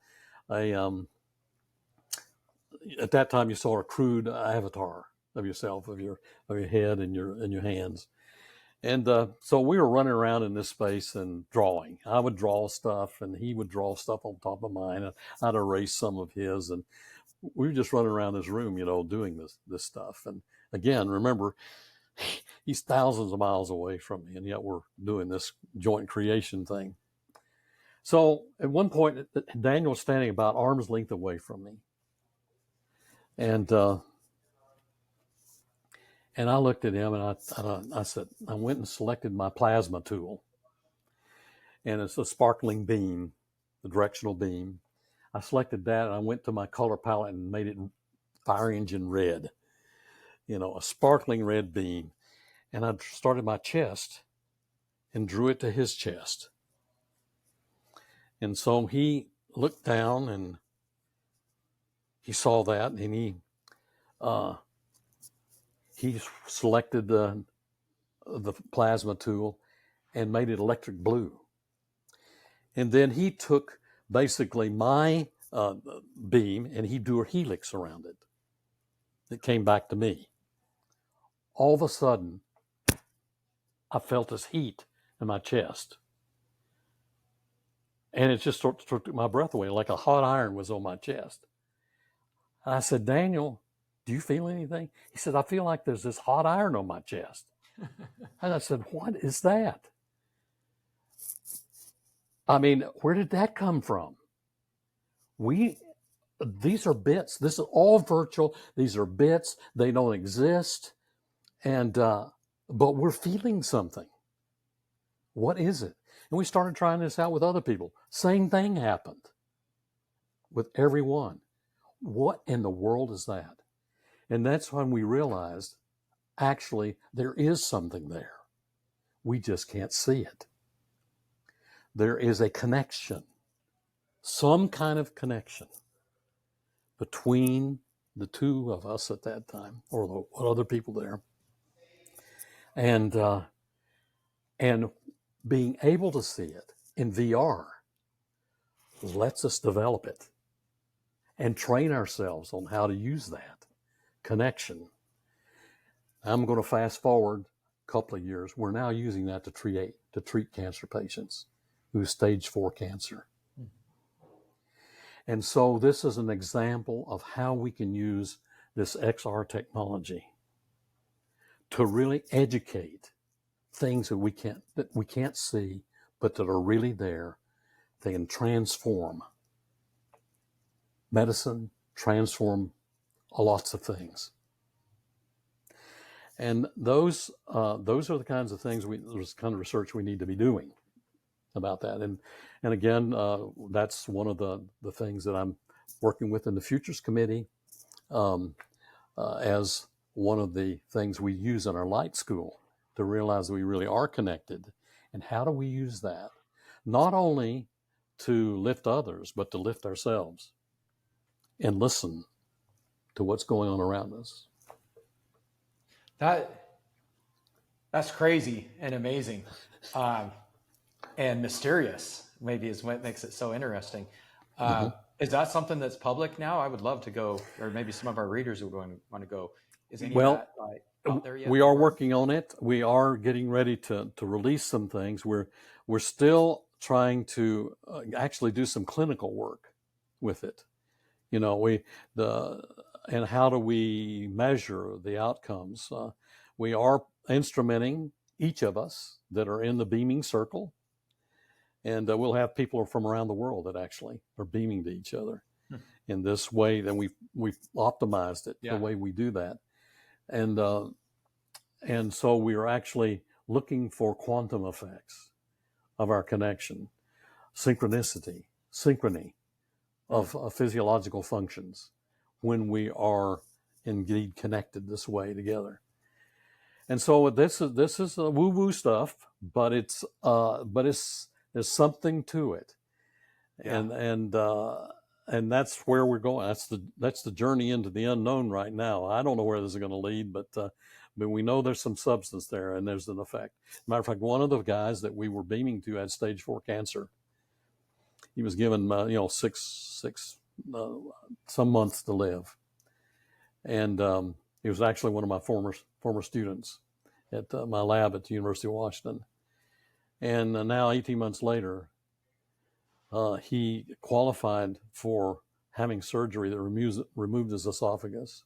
Speaker 3: that time you saw a crude avatar of yourself, of your head and your hands. And so we were running around in this space and drawing. I would draw stuff, and he would draw stuff on top of mine. I'd erase some of his, and we were just running around this room, doing this stuff. And again, remember, he's thousands of miles away from me, and yet we're doing this joint creation thing. So at one point, Daniel was standing about arm's length away from me, and I looked at him, and I said, I went and selected my plasma tool. And it's a sparkling beam, the directional beam. I selected that, and I went to my color palette and made it fire engine red, a sparkling red beam. And I started my chest and drew it to his chest. And so he looked down, and he saw that, and he selected the plasma tool and made it electric blue. And then he took basically my beam, and he drew a helix around it. It came back to me. All of a sudden, I felt this heat in my chest. And it just sort of took my breath away, like a hot iron was on my chest. And I said, Daniel, do you feel anything? He said, I feel like there's this hot iron on my chest. And I said, what is that? I mean, where did that come from? These are bits. This is all virtual. These are bits. They don't exist. And, but we're feeling something. What is it? And we started trying this out with other people. Same thing happened with everyone. What in the world is that? And that's when we realized, actually, there is something there. We just can't see it. There is a connection, some kind of connection between the two of us at that time, or the other people there. And being able to see it in VR lets us develop it and train ourselves on how to use that connection. I'm going to fast forward a couple of years. We're now using that to treat cancer patients who have stage 4 cancer. And so this is an example of how we can use this XR technology to really educate things that we can't see, but that are really there. They can transform medicine, transform lots of things. And those are the kinds of things there's kind of research we need to be doing about that. And again, that's one of the things that I'm working with in the Futures Committee as one of the things we use in our light school to realize that we really are connected. And how do we use that? Not only to lift others, but to lift ourselves and listen to what's going on around us.
Speaker 2: That's crazy and amazing. And mysterious, maybe, is what makes it so interesting. Is that something that's public now? I would love to go, or maybe some of our readers would want to go. Is any of that out there yet?
Speaker 3: We are working on it. We are getting ready to release some things. We're still trying to actually do some clinical work with it. And how do we measure the outcomes? We are instrumenting each of us that are in the beaming circle. And we'll have people from around the world that actually are beaming to each other in this way. Then we've optimized it the way we do that. And so we are actually looking for quantum effects of our connection, synchrony of physiological functions when we are indeed connected this way together. And so this is woo-woo stuff, but there's something to it, and that's where we're going. That's the journey into the unknown right now. I don't know where this is going to lead, but we know there's some substance there, and there's an effect. Matter of fact, one of the guys that we were beaming to had stage 4 cancer. He was given some months to live, and he was actually one of my former students at my lab at the University of Washington. And now 18 months later, he qualified for having surgery that removed his esophagus,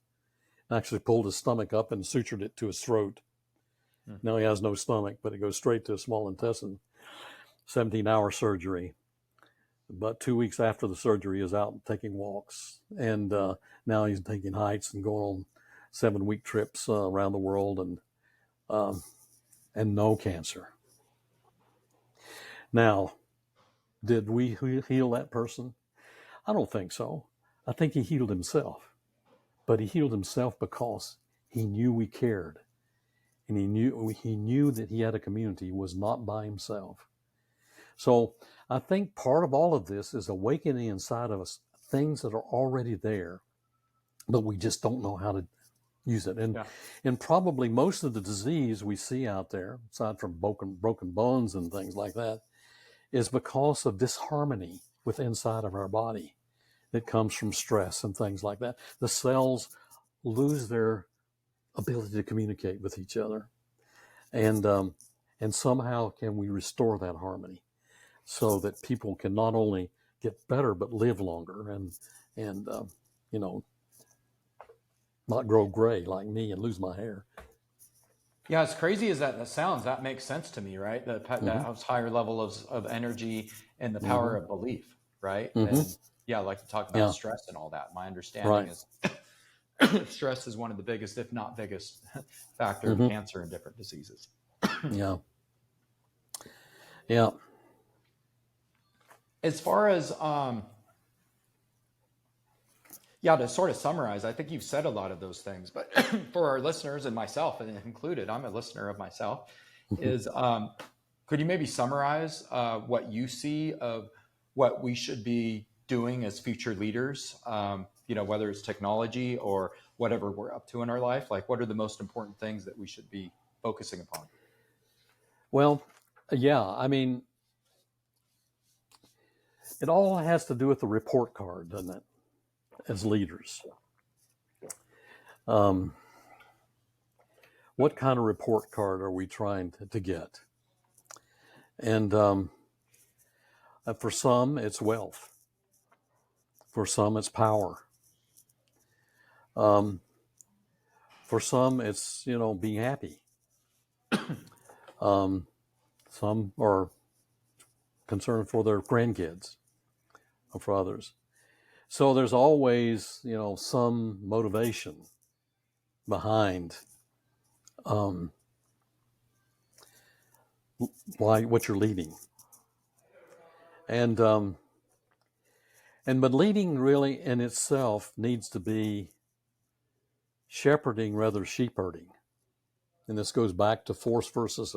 Speaker 3: and actually pulled his stomach up and sutured it to his throat. Now he has no stomach, but it goes straight to his small intestine. 17-hour surgery. But 2 weeks after the surgery, he was out taking walks. And now he's taking hikes and going on 7-week trips around the world, and no cancer. Now, did we heal that person? I don't think so. I think he healed himself. But he healed himself because he knew we cared. And he knew that he had a community, he was not by himself. So I think part of all of this is awakening inside of us things that are already there, but we just don't know how to use it. And probably most of the disease we see out there, aside from broken bones and things like that, is because of disharmony with inside of our body that comes from stress and things like that. The cells lose their ability to communicate with each other, and somehow can we restore that harmony so that people can not only get better but live longer and not grow gray like me and lose my hair.
Speaker 2: Yeah, as crazy as that sounds, that makes sense to me, right? That higher level of energy and the power of belief, right? And I like to talk about stress and all that. My understanding is stress is one of the biggest, if not biggest, factor of cancer and different diseases.
Speaker 3: Yeah.
Speaker 2: As far as to sort of summarize, I think you've said a lot of those things, but for our listeners and myself included, I'm a listener of myself, is could you maybe summarize what you see of what we should be doing as future leaders, whether it's technology or whatever we're up to in our life? Like, what are the most important things that we should be focusing upon?
Speaker 3: Well, I mean, it all has to do with the report card, doesn't it? As leaders, what kind of report card are we trying to get? And for some, it's wealth. For some, it's power. For some, it's, being happy. Some are concerned for their grandkids, or for others. So there's always, some motivation behind what you're leading, but leading really in itself needs to be shepherding rather than sheepherding, and this goes back to force versus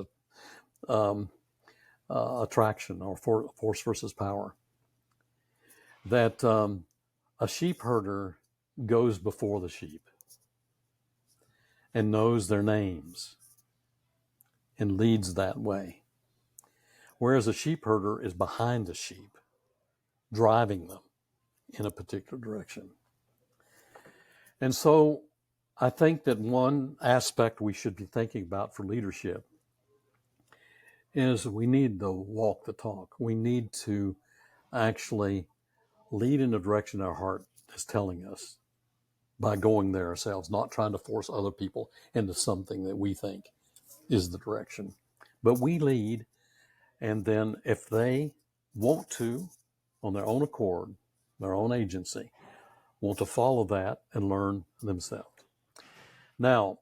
Speaker 3: attraction, or force versus power. That a sheep herder goes before the sheep and knows their names and leads that way. Whereas a sheep herder is behind the sheep, driving them in a particular direction. And so I think that one aspect we should be thinking about for leadership is we need to walk the talk. We need to actually lead in the direction our heart is telling us by going there ourselves, not trying to force other people into something that we think is the direction. But we lead, and then if they want to, on their own accord, their own agency, want to follow that and learn themselves. Now,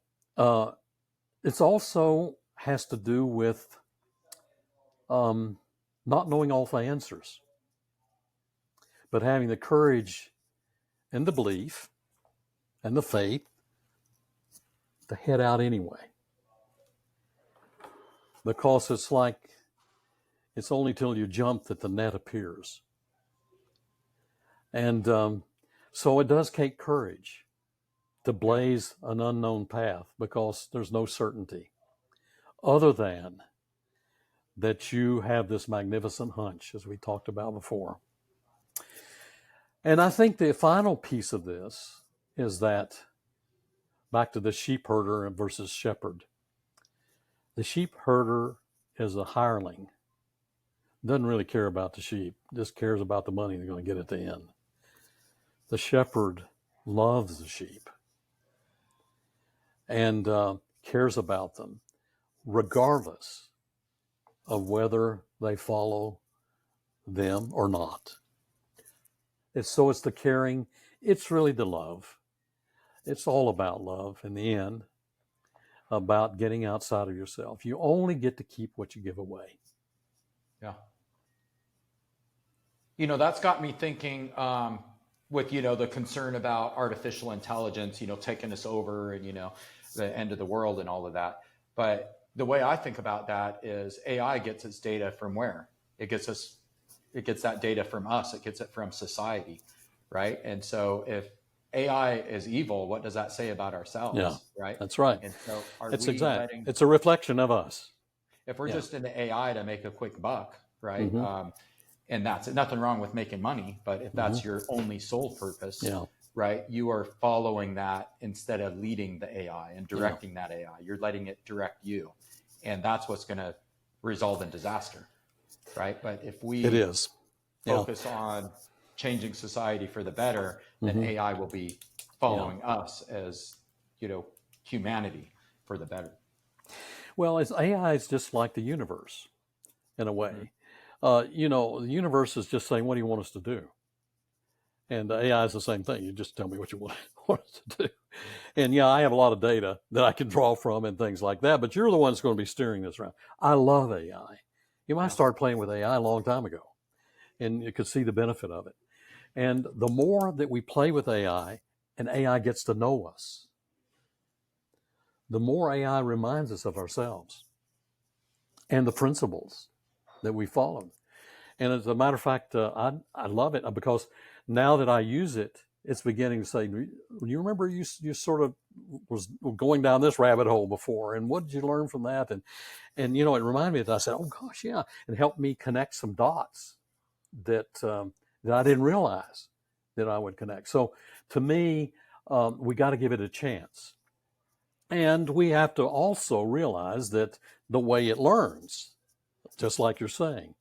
Speaker 3: it's also has to do with not knowing all the answers, but having the courage and the belief and the faith to head out anyway. Because it's like, it's only till you jump that the net appears. And so it does take courage to blaze an unknown path, because there's no certainty other than that you have this magnificent hunch, as we talked about before. And I think the final piece of this is that, back to the sheep herder versus shepherd. The sheep herder is a hireling, doesn't really care about the sheep, just cares about the money they're going to get at the end. The shepherd loves the sheep and cares about them, regardless of whether they follow them or not. It's the caring, it's really the love. It's all about love in the end, about getting outside of yourself. You only get to keep what you give away.
Speaker 2: Yeah. That's got me thinking with, the concern about artificial intelligence, taking us over and, the end of the world and all of that. But the way I think about that is AI gets its data from where? It gets that data from us. It gets it from society, right? And so if AI is evil, what does that say about ourselves?
Speaker 3: Yeah,
Speaker 2: right?
Speaker 3: That's right.
Speaker 2: And so
Speaker 3: it's a reflection of us.
Speaker 2: If we're just into AI to make a quick buck, right?
Speaker 3: Mm-hmm.
Speaker 2: And that's nothing wrong with making money, but if that's your only sole purpose, right, you are following that instead of leading the AI and directing that AI. You're letting it direct you. And that's what's going to result in disaster, right? But if we focus on changing society for the better, then AI will be following us as, humanity for the better.
Speaker 3: Well, AI is just like the universe in a way. The universe is just saying, what do you want us to do? And AI is the same thing. You just tell me what you want us to do. And I have a lot of data that I can draw from and things like that, but you're the one that's going to be steering this around. I love AI. I started playing with AI a long time ago, and you could see the benefit of it. And the more that we play with AI and AI gets to know us, the more AI reminds us of ourselves and the principles that we followed. And as a matter of fact, I love it because now that I use it, it's beginning to say, you remember you sort of was going down this rabbit hole before, and what did you learn from that? And it reminded me that I said, oh gosh, yeah, it helped me connect some dots that I didn't realize that I would connect. So to me, we got to give it a chance. And we have to also realize that the way it learns, just like you're saying,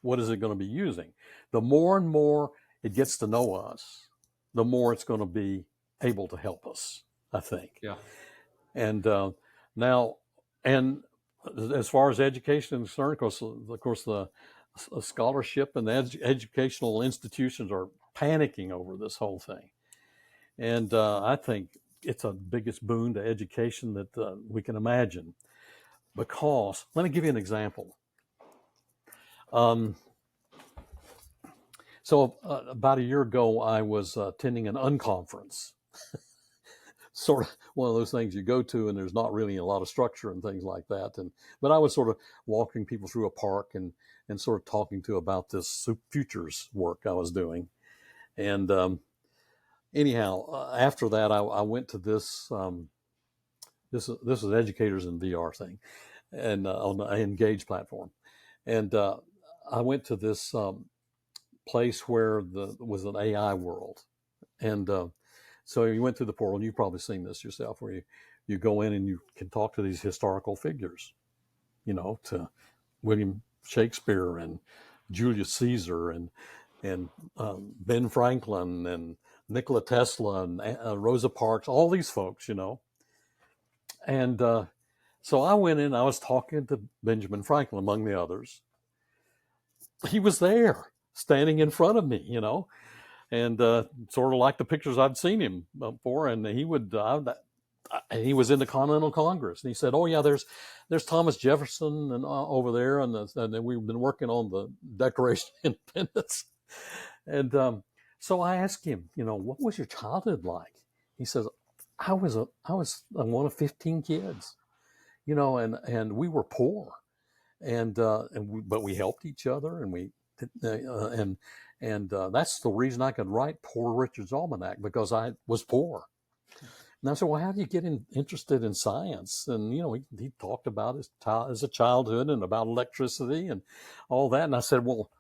Speaker 3: what is it going to be using? The more and more it gets to know us, the more it's going to be able to help us, I think.
Speaker 2: Yeah.
Speaker 3: And now, and as far as education is concerned, of course, the scholarship and the educational institutions are panicking over this whole thing. And I think it's the biggest boon to education that we can imagine. Because, let me give you an example. So about a year ago, I was attending an unconference. Sort of one of those things you go to and there's not really a lot of structure and things like that. But I was sort of walking people through a park and sort of talking about this futures work I was doing. And anyhow, after that, I went to this is Educators in VR thing, and on the Engage platform. And I went to this place where was an AI world. And so you went through the portal, and you've probably seen this yourself, where you go in and you can talk to these historical figures, to William Shakespeare and Julius Caesar and Ben Franklin and Nikola Tesla and Rosa Parks, all these folks, And So I went in, I was talking to Benjamin Franklin, among the others. He was there, standing in front of me, and sort of like the pictures I'd seen him for. And he was in the Continental Congress, and he said, "Oh yeah, there's Thomas Jefferson and over there, and then we've been working on the Declaration of Independence." And so I asked him, what was your childhood like? He says, I was one of 15 kids, and we were poor, but we helped each other, and that's the reason I could write Poor Richard's Almanac, because I was poor. And I said, well, how do you get interested in science? And, he talked about his childhood and about electricity and all that. And I said, well,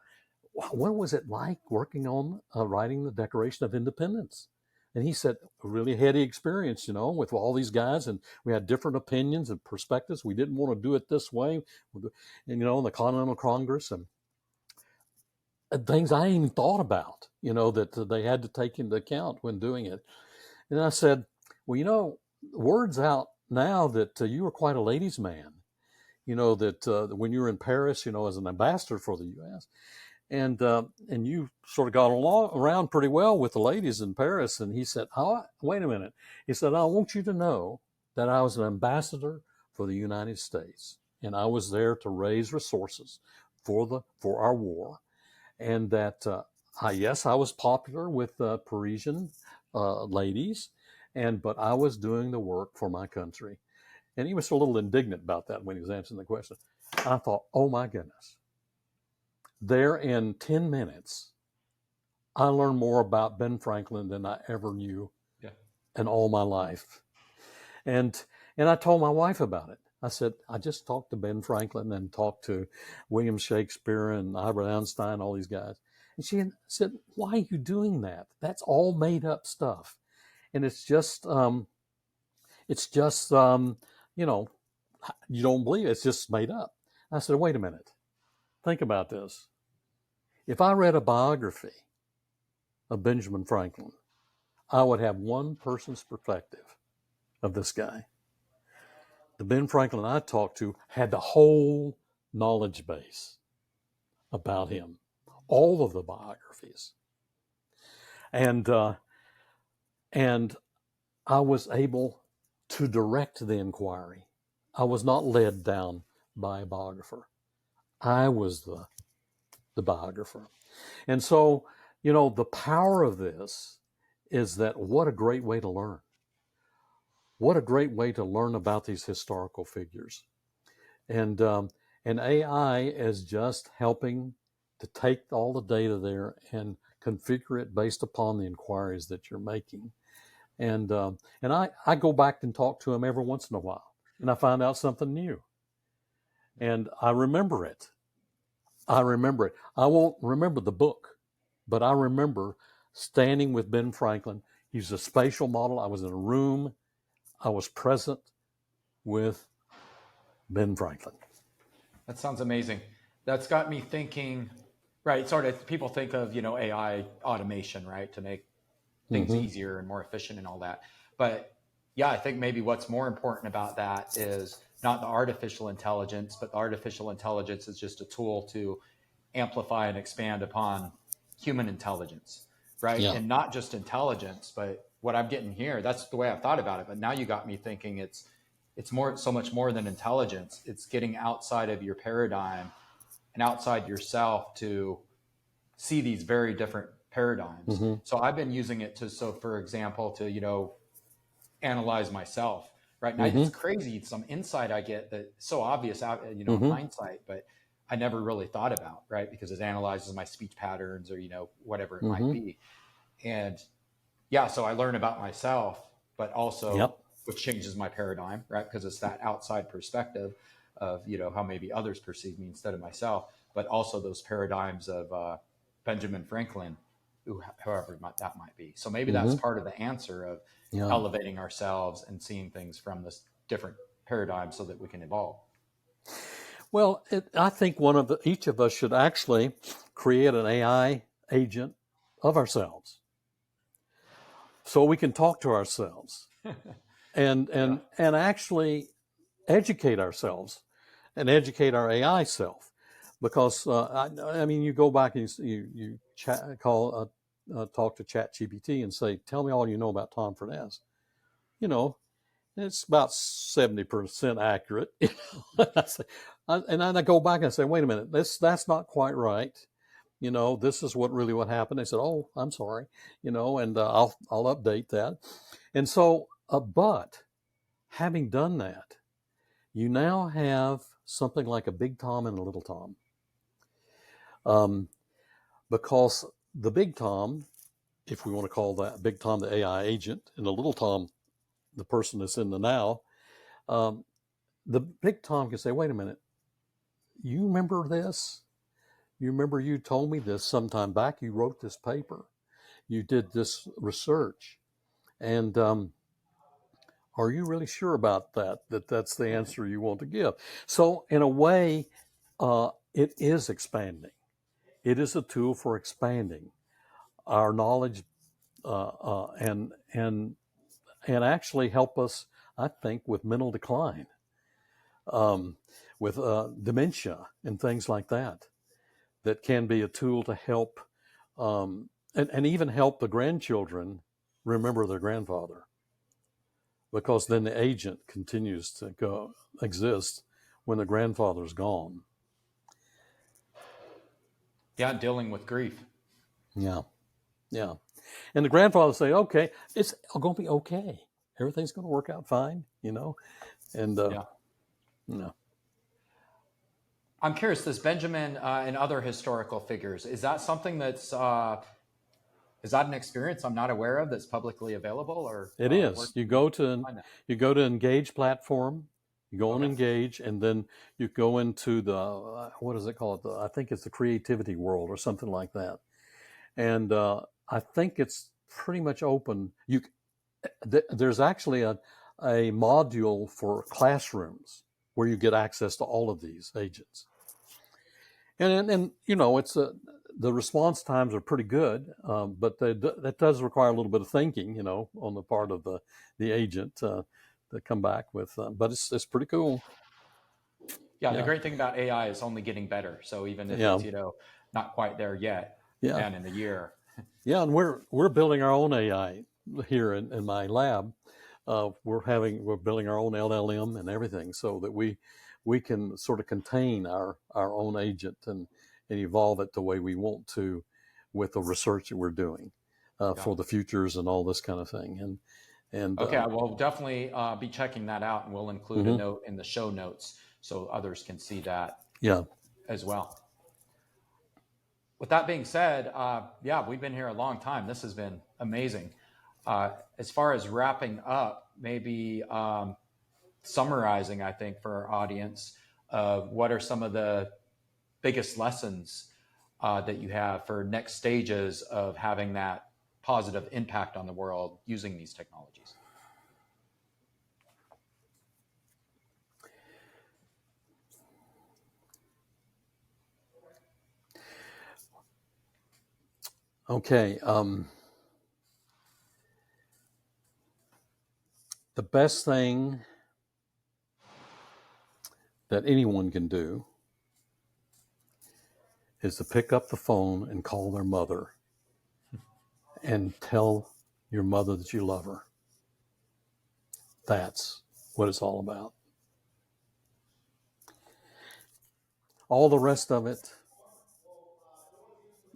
Speaker 3: what was it like working on writing the Declaration of Independence? And he said, a really heady experience, with all these guys. And we had different opinions and perspectives. We didn't want to do it this way. And, in the Continental Congress and things I ain't even thought about, that they had to take into account when doing it. And I said, well, word's out now that you were quite a ladies' man, that when you were in Paris, as an ambassador for the U.S., and you sort of got around pretty well with the ladies in Paris. And he said, oh, wait a minute. He said, I want you to know that I was an ambassador for the United States, and I was there to raise resources for our war. And that, yes, I was popular with Parisian ladies, but I was doing the work for my country. And he was a little indignant about that when he was answering the question. I thought, oh my goodness. There in 10 minutes, I learned more about Ben Franklin than I ever knew in all my life. And I told my wife about it. I said, I just talked to Ben Franklin and talked to William Shakespeare and Albert Einstein, all these guys. And she said, why are you doing that? That's all made up stuff. And it's just, you don't believe it. It's just made up. I said, wait a minute. Think about this. If I read a biography of Benjamin Franklin, I would have one person's perspective of this guy. The Ben Franklin I talked to had the whole knowledge base about him, all of the biographies. And I was able to direct the inquiry. I was not led down by a biographer. I was the biographer. And so, the power of this is that what a great way to learn. What a great way to learn about these historical figures. And AI is just helping to take all the data there and configure it based upon the inquiries that you're making. And I go back and talk to him every once in a while, and I find out something new. And I remember it. I won't remember the book, but I remember standing with Ben Franklin. He's a spatial model. I was in a room. I was present with Ben Franklin.
Speaker 2: That sounds amazing. That's got me thinking, right? Sort of people think of, AI automation, right? To make things easier and more efficient and all that. But yeah, I think maybe what's more important about that is not the artificial intelligence, but the artificial intelligence is just a tool to amplify and expand upon human intelligence, right?
Speaker 3: Yeah.
Speaker 2: And not just intelligence, but what I'm getting here, that's the way I've thought about it. But now you got me thinking it's so much more than intelligence. It's getting outside of your paradigm and outside yourself to see these very different paradigms. So I've been using it for example, to, analyze myself. Right now, it's crazy. Some insight I get that's so obvious out, in hindsight, but I never really thought about, right? Because it analyzes my speech patterns or, whatever it might be. And yeah, so I learn about myself, but also which changes my paradigm, right? Because it's that outside perspective of, how maybe others perceive me instead of myself, but also those paradigms of Benjamin Franklin, however that might be. So maybe that's part of the answer of elevating ourselves and seeing things from this different paradigm so that we can evolve.
Speaker 3: Well, I think each of us should actually create an AI agent of ourselves, so we can talk to ourselves, and actually educate ourselves and educate our AI self. Because I mean, you go back and you talk to ChatGPT and say, "Tell me all you know about Tom Furness." You know, it's about 70% accurate. And then I go back and I say, "Wait a minute, that's not quite right." This is what happened. They said, "Oh, I'm sorry," and I'll update that. And so, but having done that, you now have something like a big Tom and a little Tom. Because the big Tom, if we want to call that big Tom the AI agent, and the little Tom the person that's in the now, the big Tom can say, "Wait a minute, you remember this? You remember you told me this sometime back. You wrote this paper. You did this research. And are you really sure about that that's the answer you want to give?" So in a way, it is expanding. It is a tool for expanding our knowledge and actually help us, I think, with mental decline, with dementia and things like that. That can be a tool to help, and even help the grandchildren remember their grandfather, because then the agent continues to exist when the grandfather's gone.
Speaker 2: Yeah, dealing with grief.
Speaker 3: Yeah, yeah. And the grandfather say, "Okay, it's going to be okay. Everything's going to work out fine," And
Speaker 2: Yeah.
Speaker 3: no.
Speaker 2: I'm curious, this Benjamin and other historical figures, is that something that's, is that an experience I'm not aware of that's publicly available? Or
Speaker 3: It is. You go to Engage platform, you go on Engage, and then you go into the, what is it called? I think it's the creativity world or something like that. And I think it's pretty much open. There's actually a module for classrooms where you get access to all of these agents. And it's the response times are pretty good, but that does require a little bit of thinking, on the part of the agent to come back with. But it's pretty cool.
Speaker 2: Yeah, the great thing about AI is only getting better. So even if it's not quite there yet, man, in the year.
Speaker 3: Yeah, and we're building our own AI here in my lab. We're building our own LLM and everything, so that we can sort of contain our own agent and evolve it the way we want to, with the research that we're doing for the futures and all this kind of thing. And
Speaker 2: okay, we'll definitely be checking that out, and we'll include a note in the show notes so others can see that as well. With that being said, we've been here a long time. This has been amazing. As far as wrapping up, maybe summarizing, I think, for our audience, what are some of the biggest lessons that you have for next stages of having that positive impact on the world using these technologies?
Speaker 3: Okay. The best thing that anyone can do is to pick up the phone and call their mother and tell your mother that you love her. That's what it's all about. All the rest of it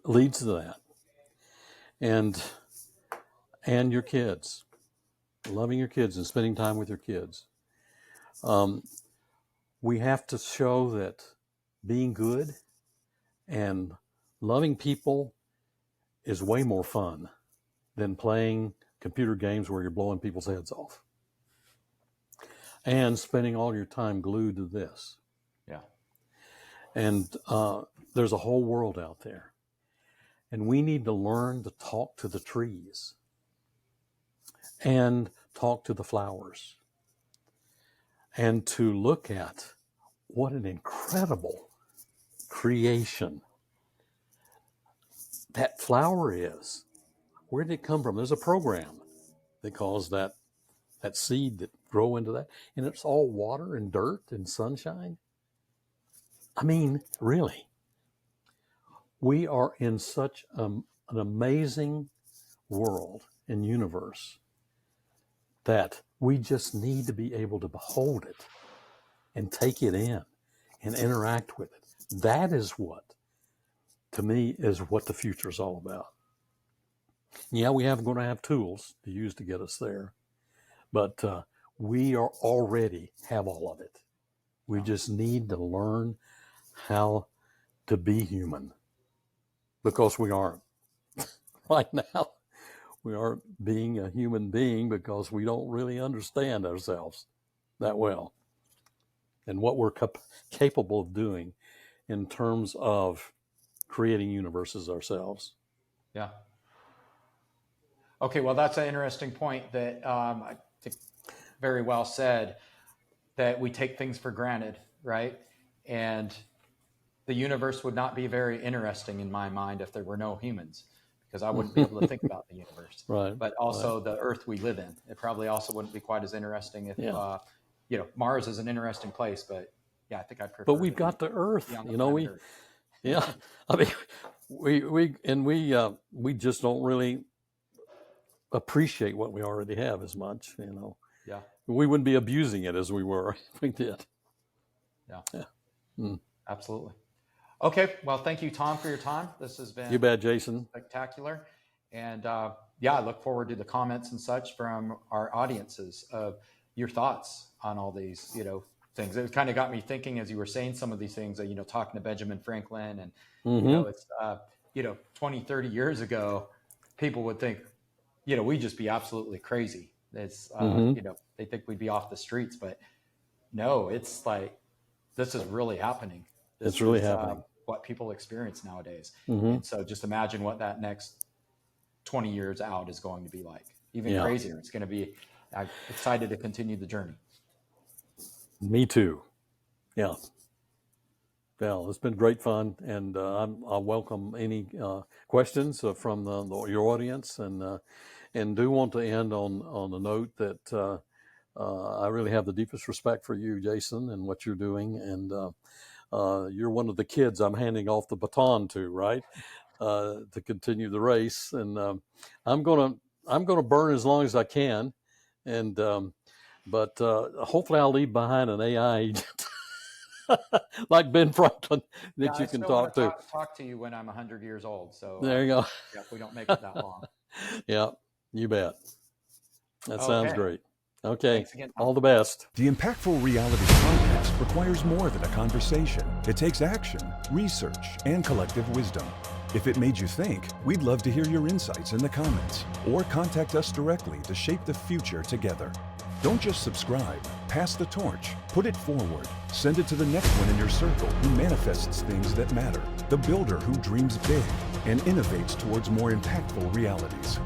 Speaker 3: leads to that. And your kids, loving your kids and spending time with your kids. We have to show that being good and loving people is way more fun than playing computer games where you're blowing people's heads off and spending all your time glued to this.
Speaker 2: Yeah.
Speaker 3: And there's a whole world out there. And we need to learn to talk to the trees and talk to the flowers and to look at what an incredible creation that flower is. Where did it come from? There's a program that caused that seed that grow into that. And it's all water and dirt and sunshine. I mean, really, we are in such an amazing world and universe that we just need to be able to behold it and take it in and interact with it. That is what, to me, is what the future is all about. Yeah, we have going to have tools to use to get us there, but we are already have all of it. We just need to learn how to be human, because we aren't. Right now, we aren't being a human being because we don't really understand ourselves that well and what we're capable of doing in terms of creating universes ourselves.
Speaker 2: Yeah. Okay, well, that's an interesting point that I think very well said, that we take things for granted, right? And the universe would not be very interesting in my mind if there were no humans, because I wouldn't be able to think about the universe.
Speaker 3: Right.
Speaker 2: But also the Earth we live in, it probably also wouldn't be quite as interesting if, Mars is an interesting place, but yeah, I think I'd prefer.
Speaker 3: But we've got the Earth, yeah. I mean, we just don't really appreciate what we already have as much,
Speaker 2: Yeah.
Speaker 3: We wouldn't be abusing it as we were if we did.
Speaker 2: Yeah. Absolutely. Okay. Well, thank you, Tom, for your time. This has been,
Speaker 3: you bet, Jason,
Speaker 2: spectacular. And I look forward to the comments and such from our audiences of your thoughts on all these, things. It kind of got me thinking as you were saying some of these things, talking to Benjamin Franklin, and, it's, 20, 30 years ago, people would think, we'd just be absolutely crazy. It's, they think we'd be off the streets, but no, it's like, this is really happening.
Speaker 3: It's really happening.
Speaker 2: What people experience nowadays.
Speaker 3: Mm-hmm.
Speaker 2: And so just imagine what that next 20 years out is going to be like. Even crazier. It's going to be, I'm excited to continue the journey.
Speaker 3: Me too. Yeah. Well, it's been great fun, and I'll welcome any questions from your audience, and do want to end on a note that I really have the deepest respect for you, Jason, and what you're doing, and you're one of the kids I'm handing off the baton to, right? To continue the race, and I'm gonna burn as long as I can, and but hopefully I'll leave behind an AI agent like Ben Franklin that you can talk to.
Speaker 2: Talk to you when I'm 100 years old. So
Speaker 3: there you go.
Speaker 2: If we don't make it that long.
Speaker 3: Yeah, you bet. That sounds great. Okay,
Speaker 2: thanks again,
Speaker 3: all the best.
Speaker 1: The Impactful Realities podcast requires more than a conversation. It takes action, research, and collective wisdom. If it made you think, we'd love to hear your insights in the comments, or contact us directly to shape the future together. Don't just subscribe, pass the torch, put it forward, send it to the next one in your circle who manifests things that matter, the builder who dreams big and innovates towards more impactful realities.